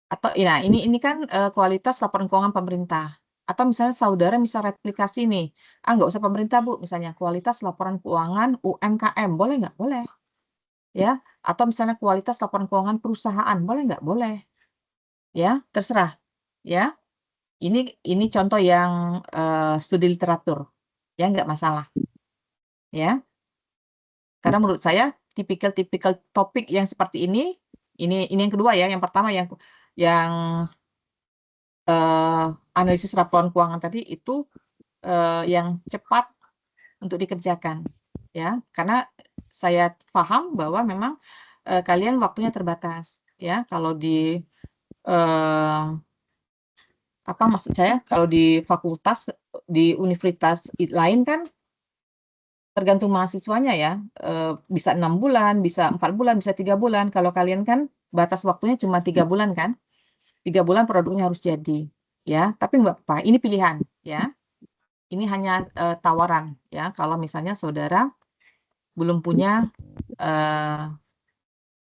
Atau ya ini kan kualitas laporan keuangan pemerintah. Atau misalnya saudara bisa replikasi nih, nggak usah pemerintah Bu, misalnya kualitas laporan keuangan UMKM, boleh nggak? Boleh, ya. Atau misalnya kualitas laporan keuangan perusahaan, boleh nggak? Boleh, ya. Terserah, ya. Ini contoh yang studi literatur, ya nggak masalah, ya. Karena menurut saya tipikal topik yang seperti ini yang kedua ya. Yang pertama yang analisis laporan keuangan tadi itu yang cepat untuk dikerjakan, ya. Karena saya paham bahwa memang kalian waktunya terbatas, ya. Kalau di apa maksud saya? Kalau di fakultas di universitas lain kan tergantung mahasiswanya ya, bisa 6 bulan, bisa 4 bulan, bisa 3 bulan. Kalau kalian kan batas waktunya cuma 3 bulan kan, 3 bulan produknya harus jadi, ya. Tapi nggak apa-apa, ini pilihan, ya. Ini hanya tawaran, ya. Kalau misalnya saudara belum punya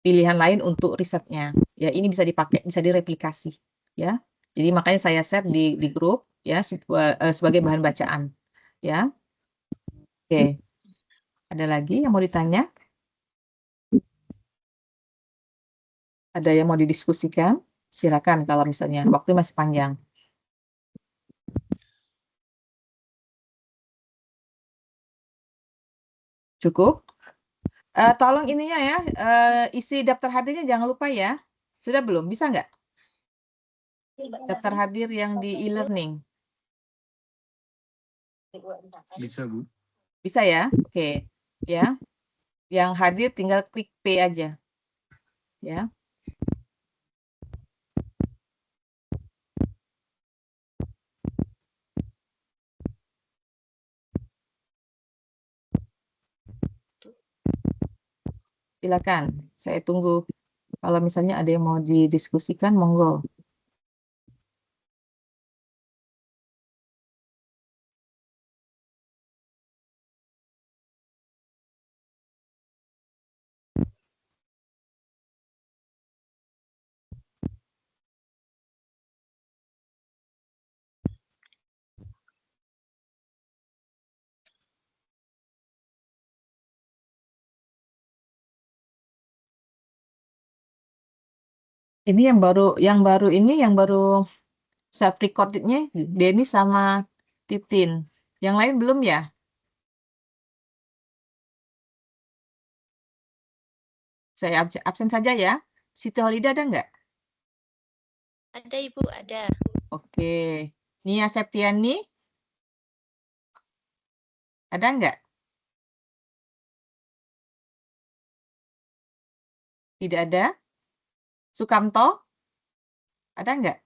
pilihan lain untuk risetnya, ya. Ini bisa dipakai, bisa direplikasi, ya. Jadi makanya saya share di grup, ya, sebagai bahan bacaan, ya. Oke. Ada lagi yang mau ditanya? Ada yang mau didiskusikan? Silakan kalau misalnya waktu masih panjang. Cukup? Tolong ininya ya, isi daftar hadirnya jangan lupa ya. Sudah belum? Bisa nggak? Daftar hadir yang di e-learning. Bisa, Bu. Bisa ya? Oke. Ya. Yang hadir tinggal klik P aja. Ya. Silakan. Saya tunggu. Kalau misalnya ada yang mau didiskusikan, monggo. Ini yang baru self recordednya Denny sama Titin. Yang lain belum ya? Saya absen saja ya. Siti Holida ada nggak? Ada Ibu, ada. Oke. Nia Septiani? Ada nggak? Tidak ada. Sukamto? Ada nggak?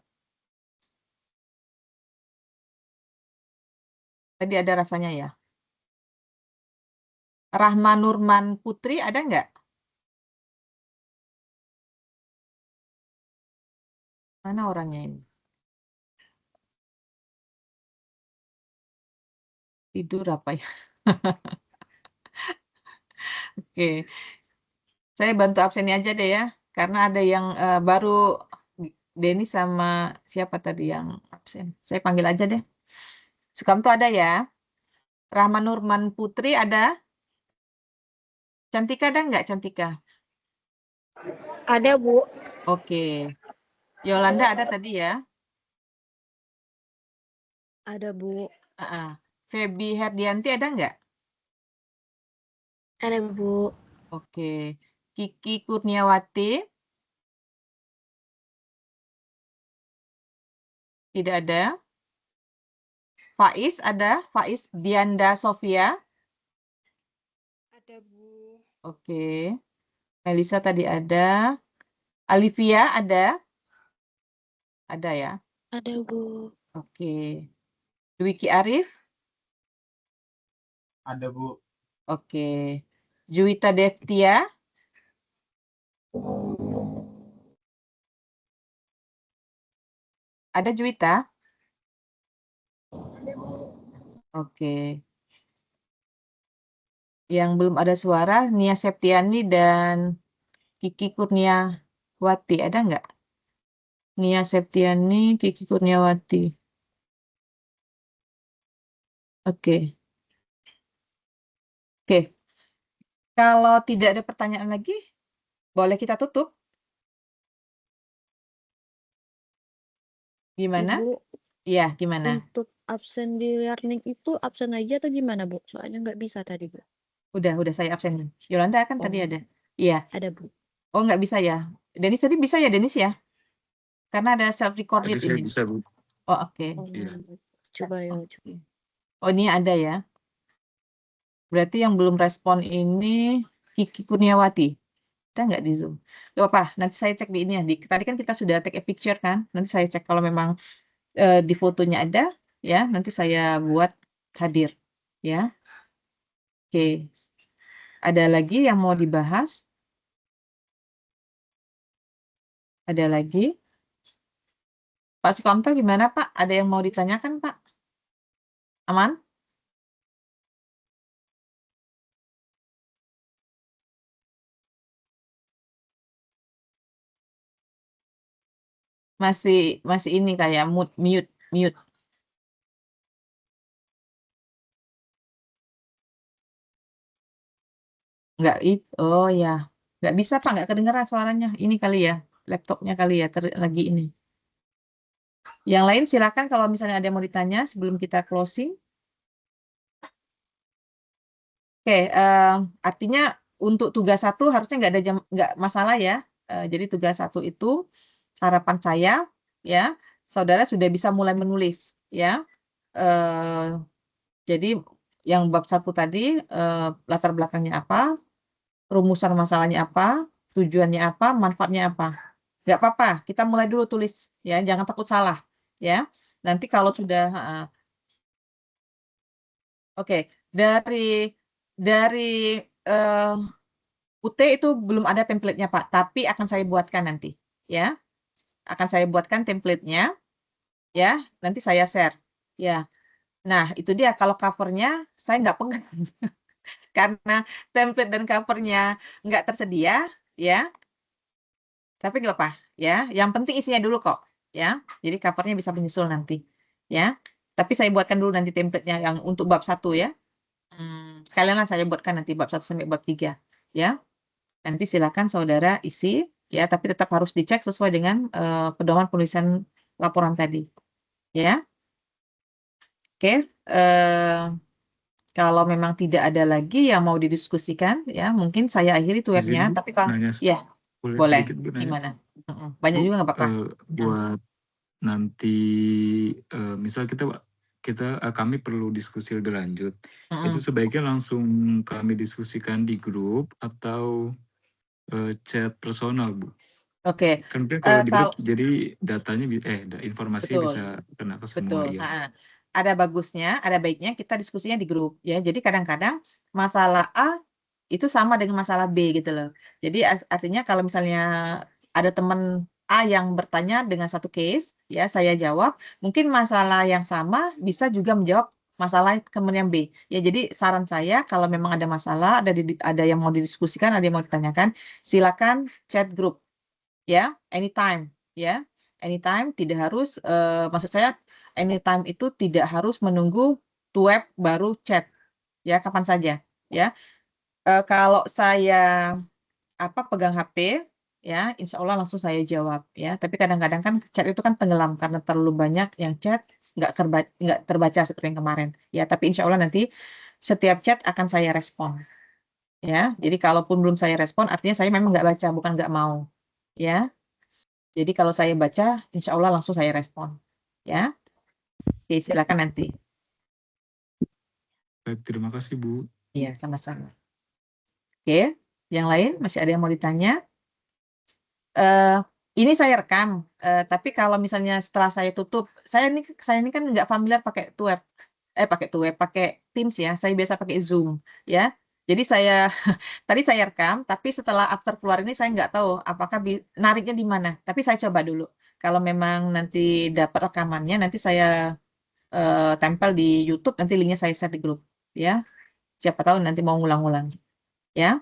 Tadi ada rasanya ya. Rahma Nurman Putri ada nggak? Mana orangnya ini? Tidur apa ya? Oke. Saya bantu absennya aja deh ya. Karena ada yang baru Denny sama siapa tadi yang absen. Saya panggil aja deh. Sukamto ada ya. Rahma Nurman Putri ada. Cantika ada nggak Cantika? Ada, Bu. Oke. Yolanda ada tadi ya. Ada, Bu. Feby Herdianti ada nggak? Ada, Bu. Oke. Kiki Kurniawati? Tidak ada. Faiz ada? Faiz Dianda Sofia? Ada, Bu. Oke. Melisa tadi ada. Alivia ada? Ada ya? Ada Bu. Oke. Dwiki Arif? Ada, Bu. Oke. Juwita Devtia? Ada Juwita? Oke. Yang belum ada suara, Nia Septiani dan Kiki Kurniawati. Ada nggak? Nia Septiani, Kiki Kurniawati. Oke. Oke. Kalau tidak ada pertanyaan lagi, boleh kita tutup? Gimana? Ibu, Iya, gimana? untuk absen di learning itu absen aja atau gimana, Bu? Soalnya nggak bisa tadi, Bu. Udah saya absen. Yolanda kan tadi Oh. ada. Iya. Ada, Bu. Oh, nggak bisa ya. Denis tadi bisa ya, Denis ya? Karena ada self recorded Tadi saya ini. bisa, Bu. Oh, oke. Oh, Iya. coba ya. Oke. Oh, ini ada ya. Berarti yang belum respon ini Kiki Kurniawati. Ada nggak di Zoom? Gak apa, nanti saya cek di ini ya. Tadi kan kita sudah take a picture kan. Nanti saya cek kalau memang di fotonya ada, ya. Nanti saya buat hadir, ya. Oke. Ada lagi yang mau dibahas? Ada lagi? Pak Sukamto gimana Pak? Ada yang mau ditanyakan Pak? Aman? Masih ini kayak mute. Nggak oh ya. Nggak bisa Pak, nggak kedengeran suaranya. Ini kali ya, laptopnya kali ya, lagi ini. Yang lain silakan kalau misalnya ada yang mau ditanya sebelum kita closing. Oke, artinya untuk tugas 1 harusnya nggak ada nggak masalah ya. Jadi tugas 1 itu harapan saya ya, saudara sudah bisa mulai menulis ya. Jadi yang bab 1 tadi latar belakangnya apa, rumusan masalahnya apa, tujuannya apa, manfaatnya apa. Nggak apa-apa, kita mulai dulu tulis ya, jangan takut salah ya. Nanti kalau sudah oke, dari UT itu belum ada template-nya Pak, tapi akan saya buatkan nanti ya. Akan saya buatkan template-nya ya, nanti saya share ya. Nah, itu dia kalau covernya saya nggak pegang karena template dan covernya nggak tersedia ya. Tapi nggak apa ya. Yang penting isinya dulu kok ya. Jadi covernya bisa menyusul nanti ya. Tapi saya buatkan dulu nanti template-nya yang untuk bab 1 ya. Sekalian lah saya buatkan nanti bab 1 sampai bab 3 ya. Nanti silakan saudara isi ya, tapi tetap harus dicek sesuai dengan pedoman penulisan laporan tadi, ya. Oke, kalau memang tidak ada lagi yang mau didiskusikan, ya, mungkin saya akhiri tuh Izin webnya. Bu, Tapi kalau nanya ya boleh boleh, sedikit Bu nanya? gimana? Banyak Bu, juga nggak apa-apa. buat nanti misal kami perlu diskusi lebih lanjut, itu sebaiknya langsung kami diskusikan di grup atau chat personal Bu? Oke, Kan kalau di grup kalau jadi datanya informasinya betul. bisa kena ke semua Betul. ya. Ada bagusnya, ada baiknya kita diskusinya di grup ya. Jadi kadang-kadang masalah A itu sama dengan masalah B gitu loh. Jadi artinya kalau misalnya ada teman A yang bertanya dengan satu case, ya saya jawab, mungkin masalah yang sama bisa juga menjawab masalah teman yang B. Ya jadi saran saya kalau memang ada masalah, ada yang mau didiskusikan, ada yang mau ditanyakan, silakan chat grup ya, anytime ya. Anytime tidak harus maksud saya anytime itu tidak harus menunggu web baru chat ya, kapan saja ya. Kalau saya pegang HP ya, insya Allah langsung saya jawab ya. Tapi kadang-kadang kan chat itu kan tenggelam karena terlalu banyak yang chat nggak terbaca seperti yang kemarin ya. Tapi insya Allah nanti setiap chat akan saya respon ya. Jadi kalaupun belum saya respon artinya saya memang nggak baca, bukan nggak mau ya. Jadi kalau saya baca, insya Allah langsung saya respon. Ya, oke, silakan nanti. Baik, terima kasih Bu. Iya, sama-sama. Oke, yang lain masih ada yang mau ditanya? Ini saya rekam, tapi kalau misalnya setelah saya tutup, saya ini kan nggak familiar pakai pakai Teams ya. Saya biasa pakai Zoom, ya. Jadi saya tadi saya rekam, tapi setelah after keluar ini saya nggak tahu apakah nariknya di mana. Tapi saya coba dulu. Kalau memang nanti dapat rekamannya, nanti saya tempel di YouTube, nanti linknya saya share di grup, ya. Siapa tahu nanti mau ngulang-ngulang, ya.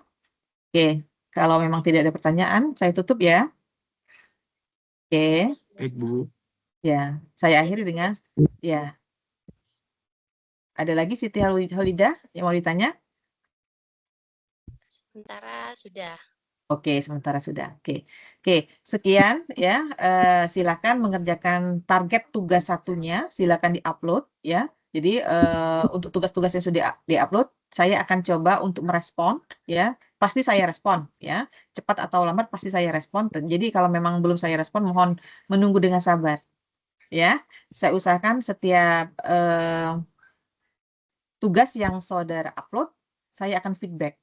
Oke, kalau memang tidak ada pertanyaan, saya tutup ya. Oke, Baik Bu. ya. Saya akhiri dengan ya. Ada lagi Siti Holidah yang mau ditanya? Sementara sudah. Oke, sementara sudah. Oke, sekian ya. Silakan mengerjakan target tugas satunya. Silakan diupload ya. Jadi untuk tugas-tugas yang sudah diupload, saya akan coba untuk merespon ya. Pasti saya respon ya. Cepat atau lambat pasti saya respon. Jadi kalau memang belum saya respon, mohon menunggu dengan sabar ya. Saya usahakan setiap tugas yang saudara upload, saya akan feedback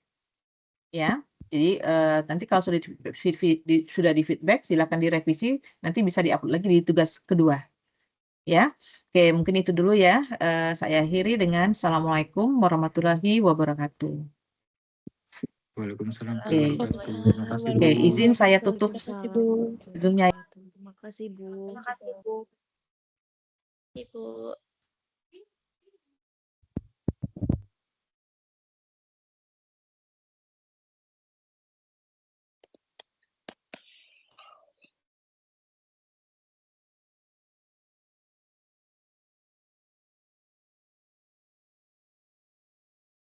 ya. Jadi nanti kalau sudah di feedback, silakan direvisi, nanti bisa diupload lagi di tugas kedua. Ya, oke, mungkin itu dulu ya. Saya akhiri dengan Assalamualaikum warahmatullahi wabarakatuh. Waalaikumsalam Oke. warahmatullahi wabarakatuh. Terima kasih Bu. Oke, izin saya tutup Zoom-nya. Terima kasih Bu. Terima kasih Bu. Ibu.